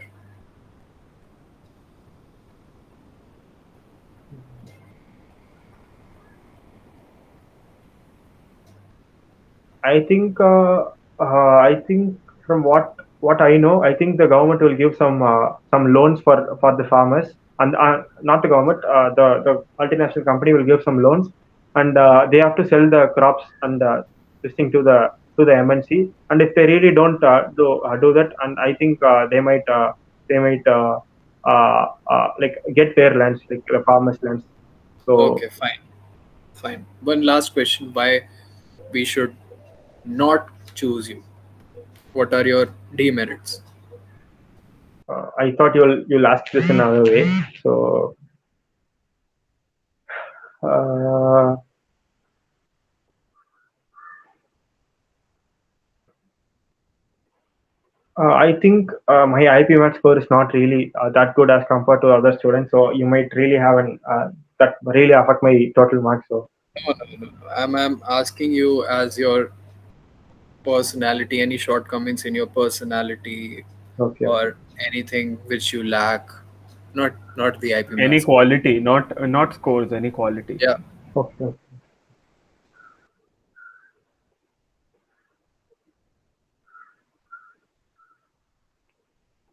Speaker 2: I think from what I know, I think the government will give some loans for the farmers, and not the government, the multinational company will give some loans, and they have to sell the crops and this thing to the MNC, and if they really don't do that, and I think they might like get their lands, like the farmers' lands. So
Speaker 3: Okay, fine, fine. One last question: why we should not choose you? What are your demerits?
Speaker 2: I thought you'll ask this in another way. So. Uh, I think my IPMAT score is not really that good as compared to other students. So you might really have an that really affect my total marks. So
Speaker 3: No, no, no, no. I'm asking you as your personality, any shortcomings in your personality
Speaker 2: okay, okay,
Speaker 3: or anything which you lack, not the IP
Speaker 4: Any
Speaker 3: math score.
Speaker 4: quality, not scores, any quality.
Speaker 3: Yeah.
Speaker 2: okay.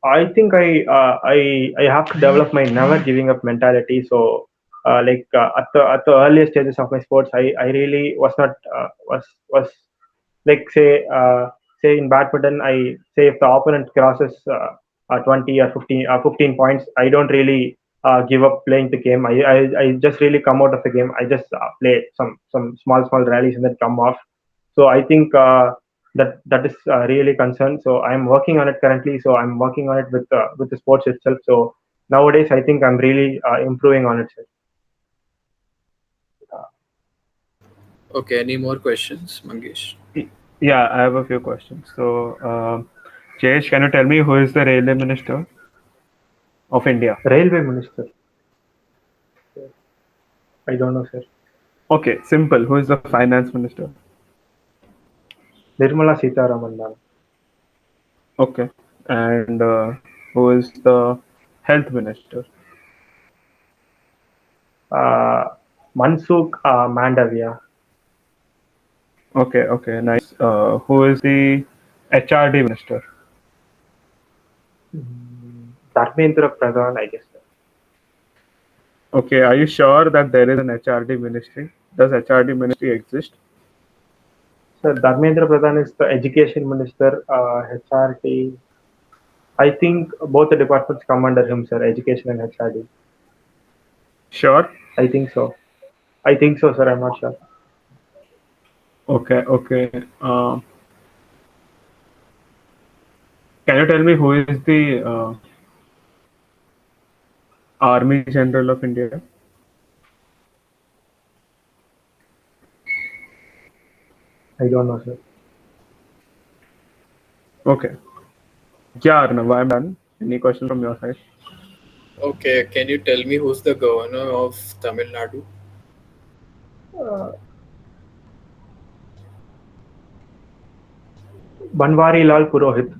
Speaker 2: I think I have to develop my never giving up mentality. So at the earliest stages of my sports, I really was not was like say in badminton, I say if the opponent crosses 20 or 15 points, I don't really give up playing the game. I just really come out of the game. I just play some small rallies and then come off. So I think that is really concerned. So I'm working on it currently. So I'm working on it with the sports itself. So nowadays I think I'm really improving on it, sir.
Speaker 3: Okay, any more questions, Mangesh?
Speaker 4: Yeah, I have a few questions. So, Jayesh, can you tell me who is the railway minister of India?
Speaker 2: Railway minister. I don't know, sir.
Speaker 4: Okay, simple. Who is the finance minister?
Speaker 2: Nirmala Sitharaman, ma'am.
Speaker 4: Okay, and who is the health minister?
Speaker 2: Mansukh Mandavia.
Speaker 4: Okay, nice. Who is the HRD minister?
Speaker 2: Dharmendra Pradhan, I guess, sir.
Speaker 4: Okay, are you sure that there is an HRD ministry? Does HRD ministry exist?
Speaker 2: Sir, Dharmendra Pradhan is the education minister. HRD. I think both the departments come under him, sir. Education and HRD.
Speaker 4: Sure.
Speaker 2: I think so. I think so, sir. I'm not sure.
Speaker 4: Okay. Can you tell me who is the Army General of India?
Speaker 2: I don't know, sir.
Speaker 4: Okay. Yeah, Arnav, I'm done. Any questions from your side?
Speaker 3: Okay, can you tell me who's the governor of Tamil Nadu?
Speaker 2: Banwari Lal Purohit.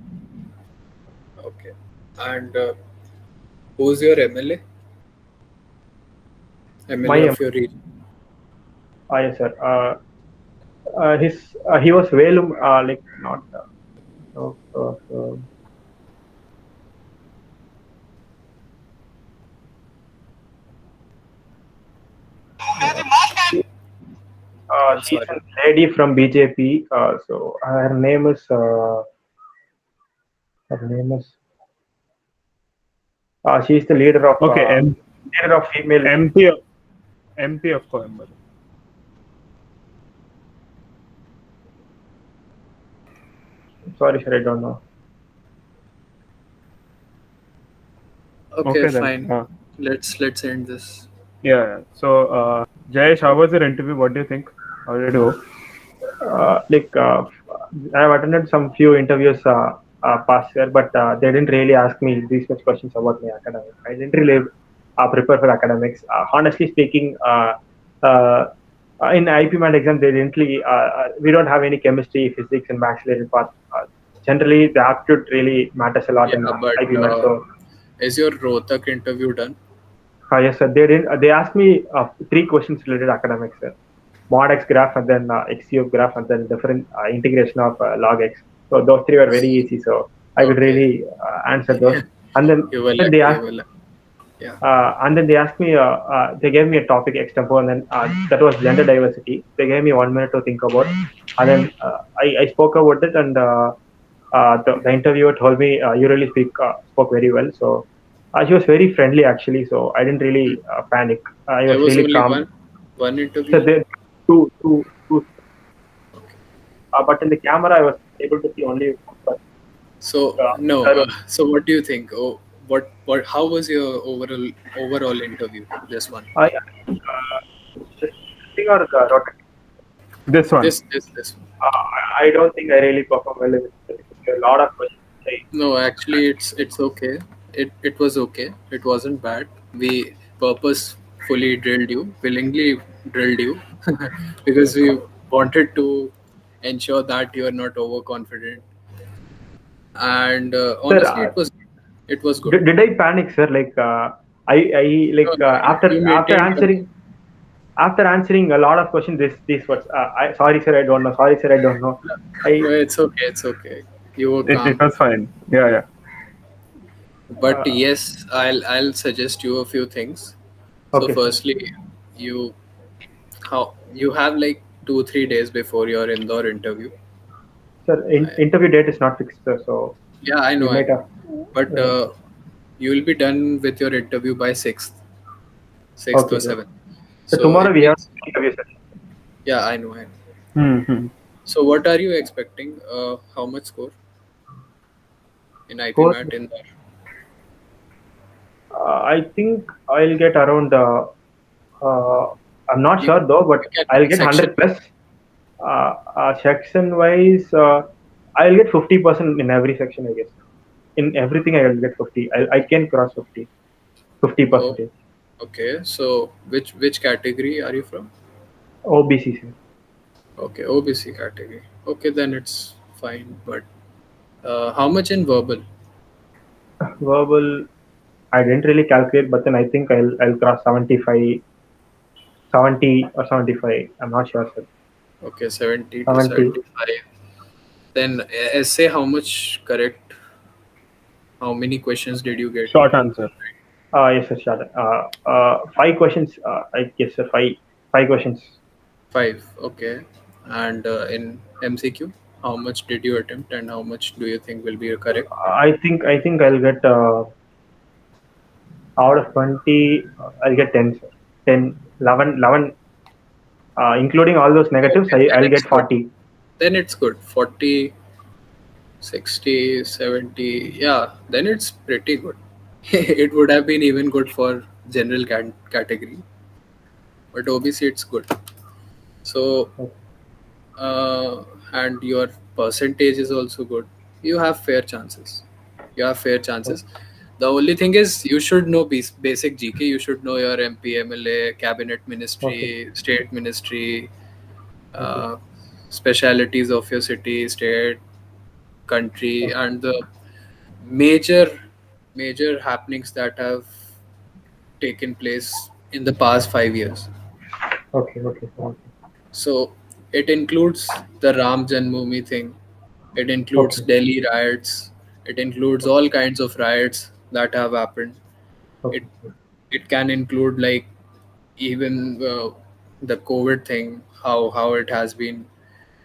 Speaker 3: Okay, and who's your MLA? MLA of your region?
Speaker 2: Yes, sir. He was Velum, like not. She's a lady from BJP. So her name is. She's the leader of.
Speaker 4: Okay,
Speaker 2: leader of female.
Speaker 4: MP of Coimbatore.
Speaker 2: Sorry, sir, I don't know.
Speaker 3: Okay,
Speaker 4: then.
Speaker 3: fine. Let's end this.
Speaker 4: Yeah. So, Jayesh, how was your interview? What do you think? How did it go?
Speaker 2: I have attended some few interviews past year, but they didn't really ask me these much questions about my academics. I didn't really prepare for academics. Honestly speaking, in IP Mat exam, they didn't really, we don't have any chemistry, physics, and maths related part. Generally, the aptitude really matters a lot in IP Mat. So,
Speaker 3: is your Rohtak interview done?
Speaker 2: Yes, sir. They didn't. They asked me 3 questions related to academics, sir. Mod X graph and then XCF graph and then different integration of log X. So those 3 were very easy. So I could really answer those. And then they asked. And then they asked me. They gave me a topic extempo, and then that was gender diversity. They gave me 1 minute to think about, and then I spoke about it, and the interviewer told me you really spoke very well. So she was very friendly actually. So I didn't really panic. I was really
Speaker 3: only
Speaker 2: calm.
Speaker 3: One interview.
Speaker 2: So there two. But in the camera, I was able to see only one.
Speaker 3: So so what do you think? Oh, what? How was your overall interview? This one.
Speaker 2: This one.
Speaker 3: This one.
Speaker 2: I don't think I really performed well with it. A lot of questions.
Speaker 3: No, actually, it's okay. It was okay. It wasn't bad. We purposefully willingly drilled you, because we wanted to ensure that you are not overconfident. And honestly, it was good.
Speaker 2: Did I panic, sir? Like after answering a lot of questions, these words. Sorry, sir, I don't know. Sorry, sir, I don't know.
Speaker 3: No, it's okay. You were calm.
Speaker 4: It was fine. Yeah.
Speaker 3: But
Speaker 2: Uh,
Speaker 3: yes, I'll suggest you a few things. So
Speaker 2: okay, sir.
Speaker 3: firstly, you how you have like 2-3 days before your Indore interview.
Speaker 2: Sir,
Speaker 3: I,
Speaker 2: interview date is not fixed, sir, so
Speaker 3: yeah, I
Speaker 2: we
Speaker 3: know, I
Speaker 2: might
Speaker 3: know.
Speaker 2: have.
Speaker 3: But
Speaker 2: Uh,
Speaker 3: you will be done with your interview by 6th
Speaker 2: okay,
Speaker 3: or
Speaker 2: sir.
Speaker 3: 7th.
Speaker 2: So
Speaker 3: So
Speaker 2: tomorrow
Speaker 3: it
Speaker 2: we have
Speaker 3: means,
Speaker 2: interview session.
Speaker 3: yeah, I know, I know.
Speaker 4: Hmm.
Speaker 3: So what are you expecting? How much score in IP
Speaker 2: Score.
Speaker 3: Mat in there?
Speaker 2: I think I'll get around. Uh, I'm not
Speaker 3: You,
Speaker 2: sure though, but
Speaker 3: you can
Speaker 2: I'll get
Speaker 3: section.
Speaker 2: 100 plus. Section wise, I'll get 50% in every section, I guess. In everything, I'll get 50. I can cross 50, 50
Speaker 3: Oh,
Speaker 2: percentage.
Speaker 3: okay. So which category are you from?
Speaker 2: OBC, sir.
Speaker 3: Okay, OBC category. Okay, then it's fine. But how much in verbal?
Speaker 2: Verbal, I didn't really calculate, but then I think I'll cross 75, 70 or 75. I'm not sure, sir.
Speaker 3: Okay, 70 to
Speaker 2: 70.
Speaker 3: 75. Then essay, how much correct? How many questions did you get?
Speaker 4: Short answer.
Speaker 2: Yes, sir. Sure. Five questions. I guess, sir. Five questions.
Speaker 3: Five. Okay. And in MCQ, how much did you attempt and how much do you think will be correct?
Speaker 2: I think I'll get out of 20. I'll get 10, sir. 10, 11, 11. Including all those negatives,
Speaker 3: Okay, then
Speaker 2: I'll
Speaker 3: it's
Speaker 2: get
Speaker 3: good.
Speaker 2: 40.
Speaker 3: Then it's good. 40, 60, 70. Yeah, then it's pretty good. It would have been even good for general category, but OBC it's good. So,
Speaker 2: Okay.
Speaker 3: uh, and your percentage is also good. You have fair chances. You have fair chances. The only thing is you should know basic GK. You should know your MP, MLA, cabinet
Speaker 2: Okay.
Speaker 3: ministry, state ministry,
Speaker 2: Okay.
Speaker 3: uh, specialities of your city, state, country,
Speaker 2: Okay.
Speaker 3: and the major major happenings that have taken place in the past 5 years.
Speaker 2: Okay. Okay. Okay.
Speaker 3: So it includes the Ram Janmabhoomi thing. It includes
Speaker 2: Okay.
Speaker 3: Delhi riots. It includes
Speaker 2: Okay.
Speaker 3: all kinds of riots that have happened. It
Speaker 2: Okay.
Speaker 3: it can include like even the COVID thing, how it has been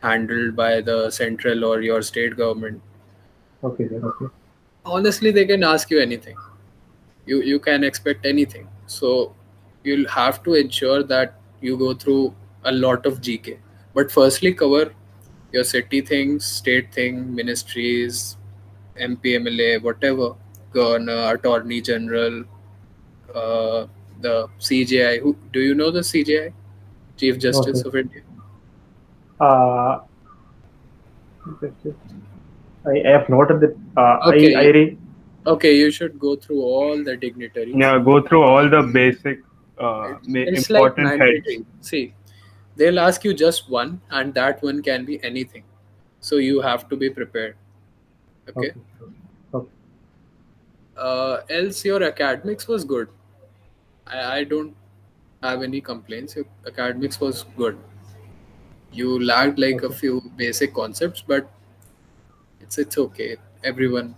Speaker 3: handled by the central or your state government.
Speaker 2: Okay, sir. Okay.
Speaker 3: Honestly, they can ask you anything. You can expect anything. So you'll have to ensure that you go through a lot of GK. But firstly, cover your city things, state thing, ministries, MP, MLA, whatever, governor, attorney general, uh, the CJI. Who do you know the CJI? Chief
Speaker 2: Okay.
Speaker 3: Justice of India.
Speaker 2: Uh, I have noted that. I
Speaker 3: Okay,
Speaker 2: read.
Speaker 3: okay, you should go through all the dignitaries.
Speaker 4: Yeah, go through all the basic,
Speaker 3: It's like
Speaker 4: important heads.
Speaker 3: mandatory. See, they'll ask you just one, and that one can be anything. So you have to be prepared. Okay.
Speaker 2: Okay. Okay.
Speaker 3: Else, your academics was good. I don't have any complaints. Your academics was good. You lacked like a
Speaker 2: Okay.
Speaker 3: few basic concepts, but it's okay. Everyone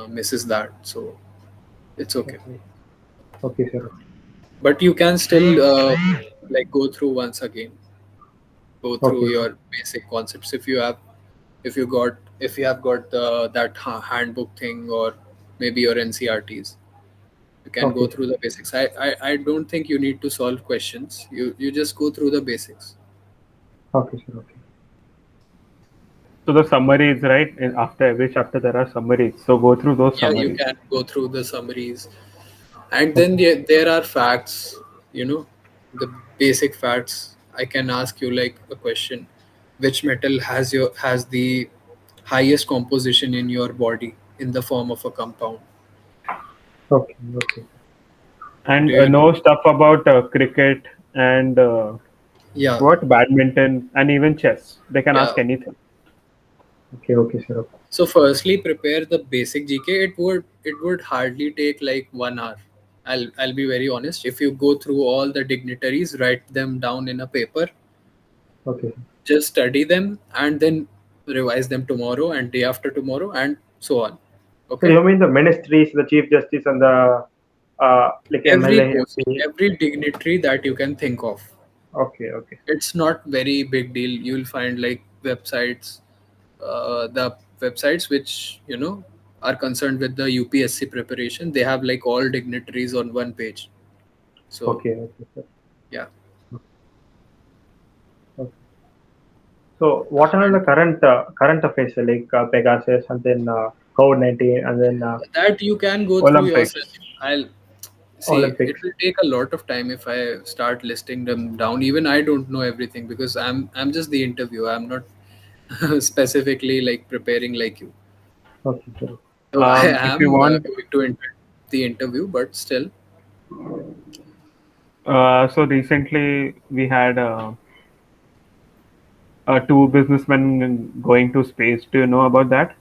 Speaker 3: misses that, so it's okay.
Speaker 2: Okay. Okay, sir.
Speaker 3: But you can still like go through once again. Go through
Speaker 2: Okay.
Speaker 3: your basic concepts if you have got that handbook thing or maybe your NCRTs. You can go
Speaker 2: Okay.
Speaker 3: through the basics. I don't think you need to solve questions. You just go through the basics.
Speaker 2: Okay, sir. Okay.
Speaker 4: So the summaries, right? And after every chapter, there are summaries. So go through those
Speaker 3: Yeah, you
Speaker 4: summaries.
Speaker 3: can go through the summaries, and then
Speaker 2: Okay.
Speaker 3: there are facts. You know, the basic facts. I can ask you like a question: which metal has the highest composition in your body in the form of a compound?
Speaker 2: Okay. Okay.
Speaker 3: Do
Speaker 4: And
Speaker 3: you know?
Speaker 4: know stuff about cricket and
Speaker 3: Yeah,
Speaker 4: what badminton and even chess. They can
Speaker 3: yeah.
Speaker 4: ask anything.
Speaker 2: Okay. Okay, sir. Okay.
Speaker 3: So firstly, prepare the basic GK. It would hardly take like 1 hour. I'll be very honest. If you go through all the dignitaries, write them down in a paper,
Speaker 2: Okay.
Speaker 3: just study them, and then revise them tomorrow and day after tomorrow, and so on.
Speaker 2: So
Speaker 3: Okay.
Speaker 2: you mean the ministries, the chief justice, and the like
Speaker 3: Every
Speaker 2: MLA,
Speaker 3: post,
Speaker 2: MP?
Speaker 3: every dignitary that you can think of.
Speaker 2: Okay, okay,
Speaker 3: It's not very big deal. You'll find like websites, the websites which are concerned with the UPSC preparation. They have like all dignitaries on one page. So
Speaker 2: okay, okay, sir.
Speaker 3: yeah.
Speaker 2: Okay. So what are the
Speaker 3: And
Speaker 2: current affairs like Pegasus and then COVID-19 and then
Speaker 3: that you can go through yourself.
Speaker 4: Olympics.
Speaker 3: I'll see. It
Speaker 2: Olympics?
Speaker 3: will take a lot of time if I start listing them down. Even I don't know everything because I'm just the interviewer. I'm not specifically like preparing like you.
Speaker 2: Okay, sir.
Speaker 3: So I
Speaker 4: If you
Speaker 3: am
Speaker 4: want,
Speaker 3: going to the interview, but still,
Speaker 4: so recently we had two businessmen going to space. Do you know about that?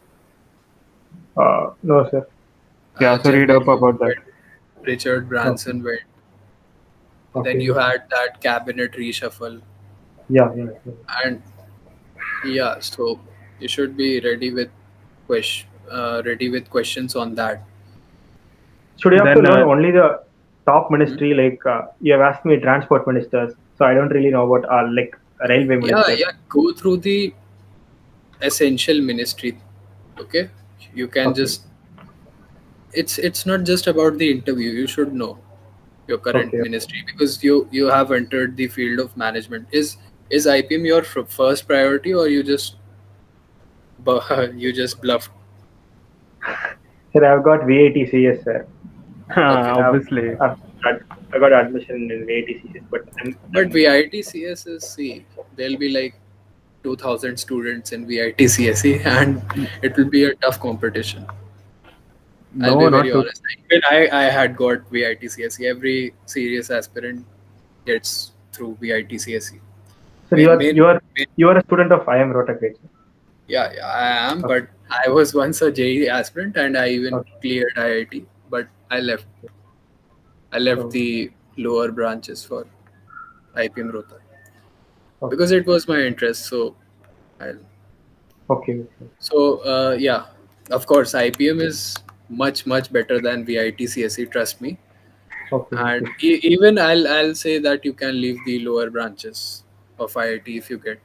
Speaker 2: No, sir.
Speaker 4: Yeah, so
Speaker 3: Jeff
Speaker 4: read up
Speaker 3: Bezos
Speaker 4: about that.
Speaker 3: went, Richard
Speaker 2: Okay,
Speaker 3: Branson went. Then
Speaker 2: okay.
Speaker 3: you had that cabinet reshuffle,
Speaker 2: Yeah, yeah, yeah.
Speaker 3: and yeah, so you should be ready with questions on that.
Speaker 2: Should you have to
Speaker 4: Then,
Speaker 2: learn only the top
Speaker 3: Hmm?
Speaker 2: ministry? Like you have asked me transport ministers, so I don't really know about like railway
Speaker 3: Yeah,
Speaker 2: ministers.
Speaker 3: yeah. Go through the essential ministry. Okay, you can
Speaker 2: Okay,
Speaker 3: just. It's not just about the interview. You should know your current
Speaker 2: okay.
Speaker 3: ministry because you have entered the field of management. Is IPM your first priority, or you just bluffed?
Speaker 2: Sir, I've got VITCS, sir.
Speaker 3: Okay,
Speaker 4: obviously,
Speaker 2: I've, I got admission in VITCS, but
Speaker 3: but VITCS is, see, there'll be like 2,000 students in VITCSE and it will be a tough competition. I'll be
Speaker 4: no,
Speaker 3: very
Speaker 4: not to.
Speaker 3: honest. Even I had got VITCSE. Every serious aspirant gets through VITCSE.
Speaker 2: sir,
Speaker 3: Main, main, main,
Speaker 2: you are a student of IM Rotak, right, sir?
Speaker 3: yeah, I am,
Speaker 2: Okay,
Speaker 3: but I was once a JEE aspirant and I even
Speaker 2: okay,
Speaker 3: cleared IIT, but I left. I left
Speaker 2: so
Speaker 3: the lower branches for IPM Rohtak
Speaker 2: okay,
Speaker 3: because it was my interest. I'll
Speaker 2: okay, okay,
Speaker 3: yeah, of course, IPM is much better than VIT Trust me.
Speaker 2: okay,
Speaker 3: And
Speaker 2: okay,
Speaker 3: even I'll say that you can leave the lower branches of IIT if you get.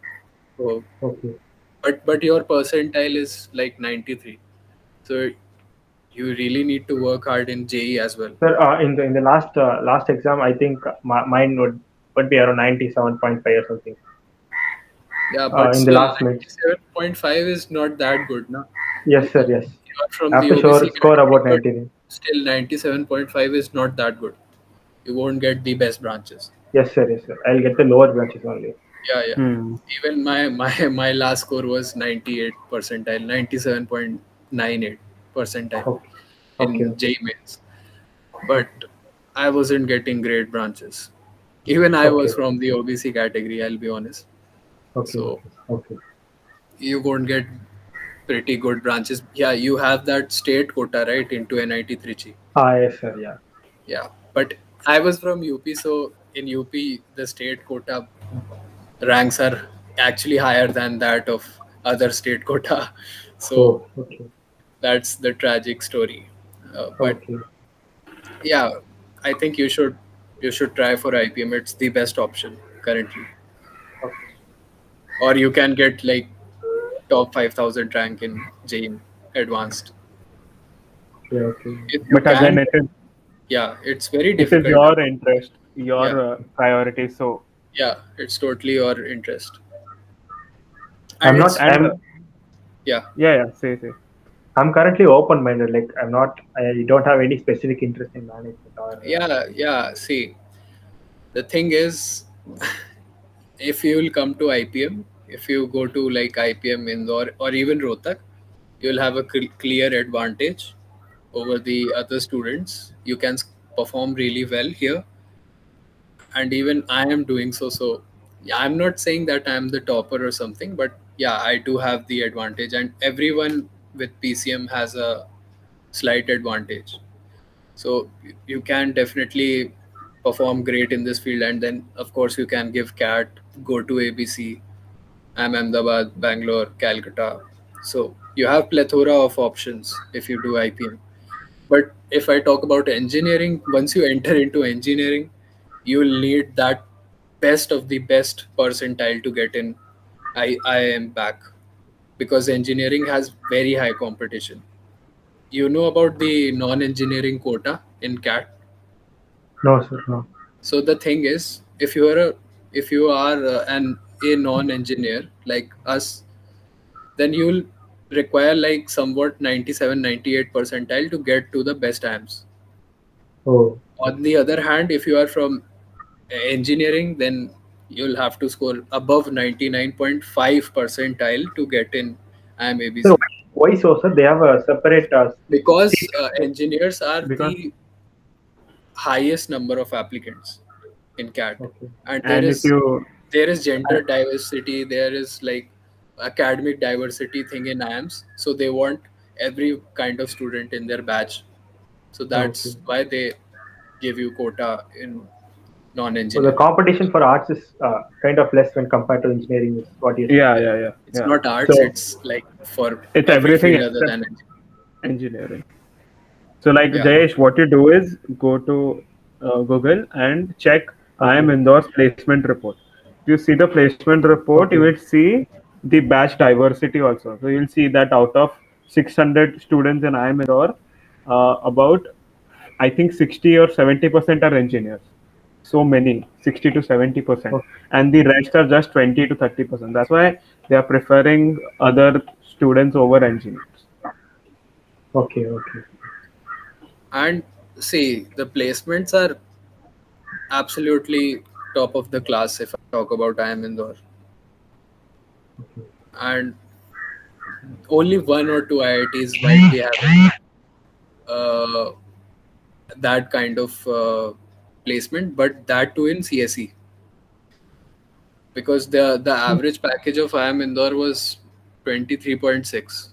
Speaker 3: So,
Speaker 2: okay.
Speaker 3: but your percentile is like 93. So you really need to work hard in JE as well.
Speaker 2: Sir, in the last exam, I think mine would be around 97.5 or something.
Speaker 3: Yeah, but
Speaker 2: In the
Speaker 3: still,
Speaker 2: last minutes.
Speaker 3: 97.5 is not that good, na?
Speaker 2: Yes, sir.
Speaker 3: You
Speaker 2: Yes.
Speaker 3: are from
Speaker 2: I have
Speaker 3: the
Speaker 2: to
Speaker 3: OBC
Speaker 2: score
Speaker 3: category,
Speaker 2: about
Speaker 3: but
Speaker 2: 99.
Speaker 3: still 97.5 is not that good. You won't get the best branches.
Speaker 2: Yes, sir. Yes, sir. I'll get the lower branches only.
Speaker 3: Yeah.
Speaker 4: Hmm.
Speaker 3: Even my last score was 98 percentile, 97.98 percentile
Speaker 2: Okay. Okay.
Speaker 3: in J mains. But I wasn't getting great branches. Even I
Speaker 2: Okay.
Speaker 3: was from the OBC category, I'll be honest.
Speaker 2: Okay.
Speaker 3: So
Speaker 2: Okay. Okay.
Speaker 3: you won't get pretty good branches. Yeah, you have that state quota, right, into NIT Trichy.
Speaker 2: Yes, sir. Yeah.
Speaker 3: Yeah. But I was from UP, so in UP the state quota ranks are actually higher than that of other state quota. So
Speaker 2: Oh. Okay.
Speaker 3: that's the tragic story. But
Speaker 2: Okay.
Speaker 3: yeah, I think you should try for IPM. It's the best option currently,
Speaker 2: Okay.
Speaker 3: or you can get like top 5,000 rank in JEE advanced.
Speaker 2: Okay. Okay.
Speaker 3: If you
Speaker 4: But again,
Speaker 3: can,
Speaker 4: it
Speaker 3: yeah, it's very
Speaker 4: is
Speaker 3: difficult.
Speaker 4: your interest,
Speaker 3: Yeah,
Speaker 4: your priority. So,
Speaker 3: yeah, it's totally your interest, and
Speaker 2: I'm not.
Speaker 3: it's
Speaker 4: and
Speaker 3: yeah.
Speaker 4: yeah, say.
Speaker 2: I'm currently open-minded. Like I'm not. I don't have any specific interest in management or.
Speaker 3: Yeah. See, the thing is, if you will come to IPM, if you go to like IPM Indore or even Rohtak, you'll have a clear advantage over the other students. You can perform really well here, and even I am doing so. So, yeah, I'm not saying that I'm the topper or something, but yeah, I do have the advantage, and everyone with PCM has a slight advantage. So you can definitely perform great in this field, and then of course you can give CAT, go to ABC, I'm Ahmedabad, Bangalore, Calcutta. So You have plethora of options if you do IPM. But if I talk about engineering, once you enter into engineering, you will need that best of the best percentile to get in IIM back, because engineering has very high competition. You know about the non-engineering quota in CAT.
Speaker 2: No, sir, no.
Speaker 3: So the thing is, if you are a non-engineer like us, then you'll require like somewhat 97, 98 percentile to get to the best AMs.
Speaker 2: Oh,
Speaker 3: On the other hand, if you are from engineering, then you'll have to score above 99.5 percentile to get in IIM
Speaker 2: so
Speaker 3: ABC.
Speaker 2: why so, sir? They have a separate
Speaker 3: Because
Speaker 2: seat.
Speaker 3: engineers are
Speaker 4: Because
Speaker 3: the highest number of applicants in CAT,
Speaker 2: Okay.
Speaker 3: and
Speaker 4: and if you
Speaker 3: there is gender diversity, there is like academic diversity thing in IIMs, so they want every kind of student in their batch. So
Speaker 2: Okay.
Speaker 3: that's why they give you quota in
Speaker 2: So the
Speaker 3: non-engineering.
Speaker 2: competition for arts is kind of less when compared to engineering, is what you're saying.
Speaker 3: It's not arts;
Speaker 2: So,
Speaker 3: it's like for
Speaker 4: it's
Speaker 3: every
Speaker 4: everything
Speaker 3: field other
Speaker 4: except
Speaker 3: than engineering.
Speaker 4: engineering. So, like
Speaker 3: Yeah.
Speaker 4: Jayesh, what you do is go to Google and check IIM
Speaker 2: okay,
Speaker 4: Indore's placement report. If you see the placement report, you
Speaker 2: okay,
Speaker 4: will see the batch diversity also. So you'll see that out of 600 students in IIM Indore, about I think 60 or 70% are engineers. So many, 60 to 70%,
Speaker 2: okay,
Speaker 4: and the rest are just 20 to 30%. That's why they are preferring other students over engineers.
Speaker 2: okay, okay.
Speaker 3: And see, the placements are absolutely top of the class if I talk about IIM Indore. And only one or two IITs might be having uh, that kind of placement, but that too in CSE, because the average package of IIM Indore was 23.6,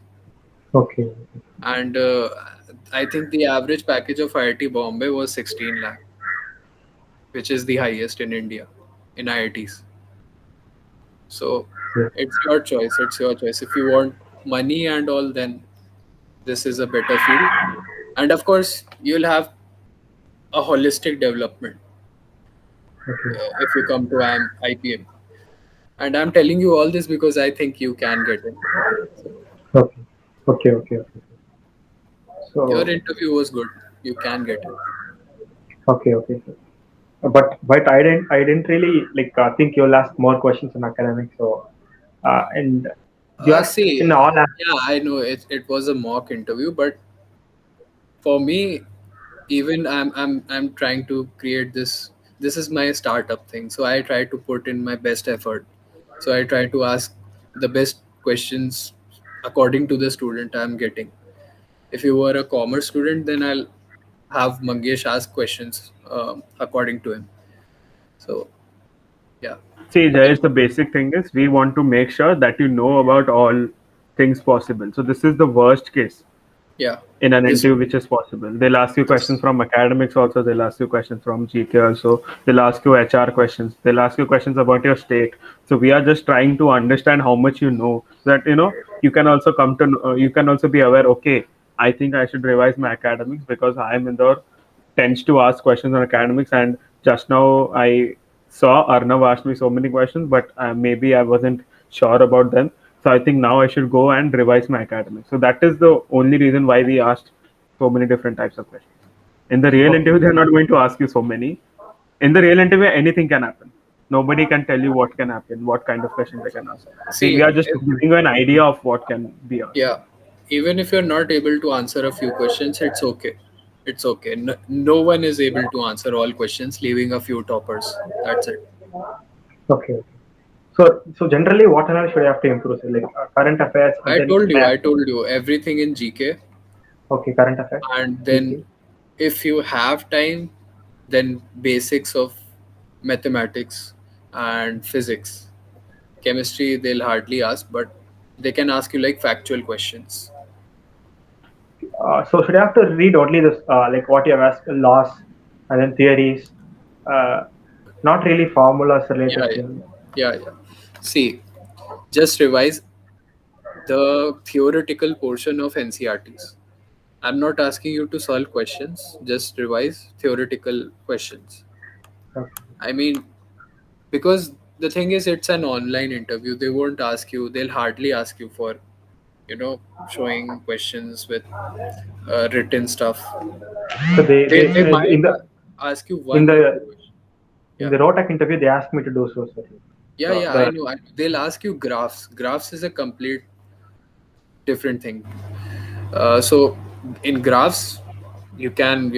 Speaker 2: Okay.
Speaker 3: and I think the average package of IIT Bombay was 16 lakh, which is the highest in India in IITs. So
Speaker 2: Yeah.
Speaker 3: it's your choice. It's your choice. If you want money and all, then this is a better field. And of course, you'll have a holistic development
Speaker 2: Okay.
Speaker 3: if you come to IPM. And I'm telling you all this because I think you can get in.
Speaker 2: Okay. Okay. Okay. Okay.
Speaker 3: Your
Speaker 2: So,
Speaker 3: interview was good. You can get in.
Speaker 2: okay. Okay. Sir. But I didn't really like think you'll ask more questions on academics. So and you are
Speaker 3: See,
Speaker 2: in all.
Speaker 3: yeah, I know it was a mock interview, but for me, even I'm trying to create this. This is my startup thing, so I try to put in my best effort. So I try to ask the best questions according to the student I'm getting. If you were a commerce student, then I'll have Mangesh ask questions according to him. So yeah.
Speaker 4: See,
Speaker 3: If,
Speaker 4: Jayesh, the basic thing is we want to make sure that you know about all things possible. So this is the worst case
Speaker 3: yeah,
Speaker 4: in an
Speaker 3: this
Speaker 4: interview which is possible. They'll ask you questions
Speaker 3: this
Speaker 4: from academics also, they'll ask you questions from GK also, they'll ask you HR questions, they'll ask you questions about your state. So we are just trying to understand how much you know, so that you can also you can also be aware, okay, I think I should revise my academics because I am in the tends to ask questions on academics. And just now I saw Arnav asked me so many questions, but maybe I wasn't sure about them. So I think now I should go and revise my academics. So that is the only reason why we asked so many different types of questions. In the real
Speaker 2: Okay.
Speaker 4: interview, they're not going to ask you so many. In the real interview, anything can happen. Nobody can tell you what can happen, what kind of questions they can ask. We
Speaker 3: see,
Speaker 4: are just giving you an idea of what can be asked.
Speaker 3: yeah, even if you're not able to answer a few questions, it's okay. It's okay. No one is able to answer all questions, leaving a few toppers. That's it.
Speaker 2: Okay. Okay. So generally, what analysis should I have to improve? So like current affairs, and
Speaker 3: I
Speaker 2: then
Speaker 3: told you, I told you everything in GK,
Speaker 2: okay, current affairs,
Speaker 3: and then
Speaker 2: GK.
Speaker 3: if you have time, then basics of mathematics and physics. Chemistry, they'll hardly ask, but they can ask you like factual questions.
Speaker 2: So should I have to read only this, like what you have asked, laws, and then theories, uh, not really formulas
Speaker 3: Yeah,
Speaker 2: related
Speaker 3: yeah,
Speaker 2: thing.
Speaker 3: yeah, yeah. See, just revise the theoretical portion of NCRTs. I'm not asking you to solve questions, just revise theoretical questions.
Speaker 2: Okay.
Speaker 3: I mean, because the thing is, it's an online interview. They won't ask you, they'll hardly ask you for, showing questions with written stuff.
Speaker 2: So
Speaker 3: They might
Speaker 2: in the
Speaker 3: ask you
Speaker 2: in
Speaker 3: one or two
Speaker 2: the
Speaker 3: questions.
Speaker 2: in
Speaker 3: Yeah.
Speaker 2: the ROTAC interview, they asked me to do so. Sorry.
Speaker 3: Yeah, yeah, I
Speaker 2: The
Speaker 3: know. They'll ask you graphs. Graphs is a complete different thing. So in graphs, you can,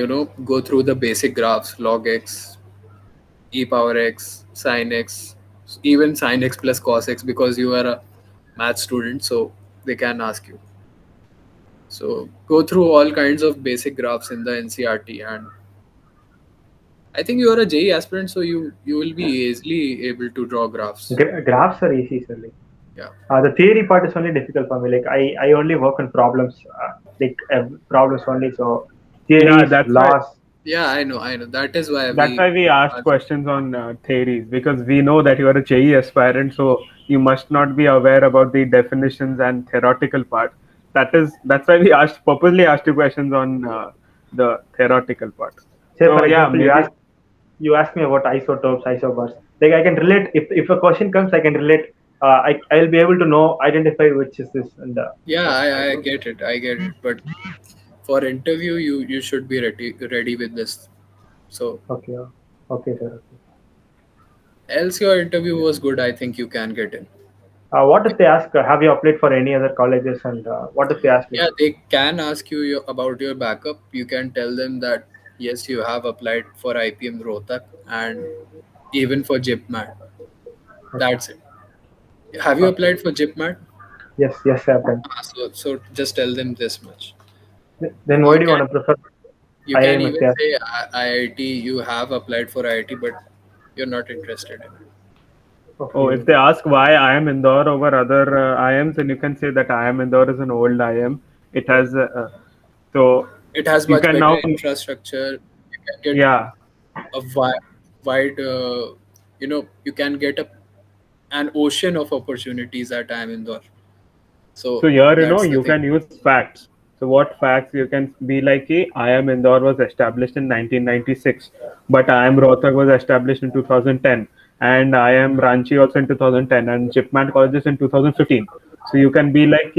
Speaker 3: go through the basic graphs, log x, e power x, sin x, even sin x plus cos x, because you are a math student, so they can ask you. So go through all kinds of basic graphs in the NCRT, and I think you are a JEE aspirant, so you will be easily able to draw graphs.
Speaker 2: graphs are easy, sir. Like,
Speaker 3: Yeah.
Speaker 2: the theory part is only difficult for me. Like I only work on problems, problems only. So
Speaker 4: Yeah,
Speaker 2: theories,
Speaker 4: that's why
Speaker 2: laws.
Speaker 3: Yeah, I know, I know. That is why
Speaker 4: that's why we asked questions on theories, because we know that you are a JEE aspirant, so you must not be aware about the definitions and theoretical part. That's why we purposely asked you questions on the theoretical part.
Speaker 2: Say
Speaker 4: So
Speaker 2: for
Speaker 4: yeah,
Speaker 2: example,
Speaker 4: maybe.
Speaker 2: you ask me about isotopes, isobars. Like I can relate. If a question comes, I can relate. I'll be able to know identify which is this and
Speaker 3: Yeah,
Speaker 2: stuff.
Speaker 3: I get it. I get it. But for interview, you should be ready with this. So
Speaker 2: Okay, okay, sir. Okay.
Speaker 3: else your interview was good, I think you can get in.
Speaker 2: What if they ask, have you applied for any other colleges? And what if they ask, like,
Speaker 3: Yeah, they can ask you about your backup. You can tell them that yes, you have applied for IPM Rohtak and even for JIPMAT.
Speaker 2: okay,
Speaker 3: That's it. Have you
Speaker 2: okay.
Speaker 3: applied for JIPMAT?
Speaker 2: Yes, yes, I've done.
Speaker 3: So just tell them this much.
Speaker 2: Then why
Speaker 3: You
Speaker 2: do you
Speaker 3: can
Speaker 2: want to prefer
Speaker 3: you can
Speaker 2: IIM if
Speaker 3: even
Speaker 2: they ask?
Speaker 3: say IIT. You have applied for IIT, but you're not interested in it.
Speaker 4: Oh,
Speaker 2: Okay,
Speaker 4: if they ask why I am Indore over other IIMs, then you can say that I am Indore is an old IIM. It has so
Speaker 3: It has
Speaker 4: you
Speaker 3: much
Speaker 4: can
Speaker 3: better
Speaker 4: now,
Speaker 3: infrastructure. You can get
Speaker 4: yeah.
Speaker 3: a wide, you can get an ocean of opportunities at time Indore.
Speaker 4: So
Speaker 3: So
Speaker 4: here,
Speaker 3: that's the
Speaker 4: you
Speaker 3: thing.
Speaker 4: can use facts. So what facts you can be like? I am Indore was established in 1996, but I am Rohtak was established in 2010, and I am Ranchi also in 2010, and Chipman colleges in 2015. So you can be like,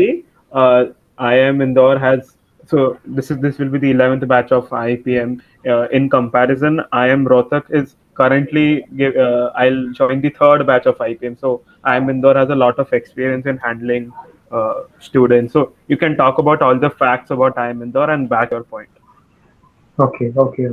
Speaker 4: I am Indore has. So this will be the 11th batch of IPM. In comparison, I am Rohtak is currently I'll join the third batch of IPM. So I am Indore has a lot of experience in handling students. So you can talk about all the facts about IIM Indore and back your point.
Speaker 2: okay, okay.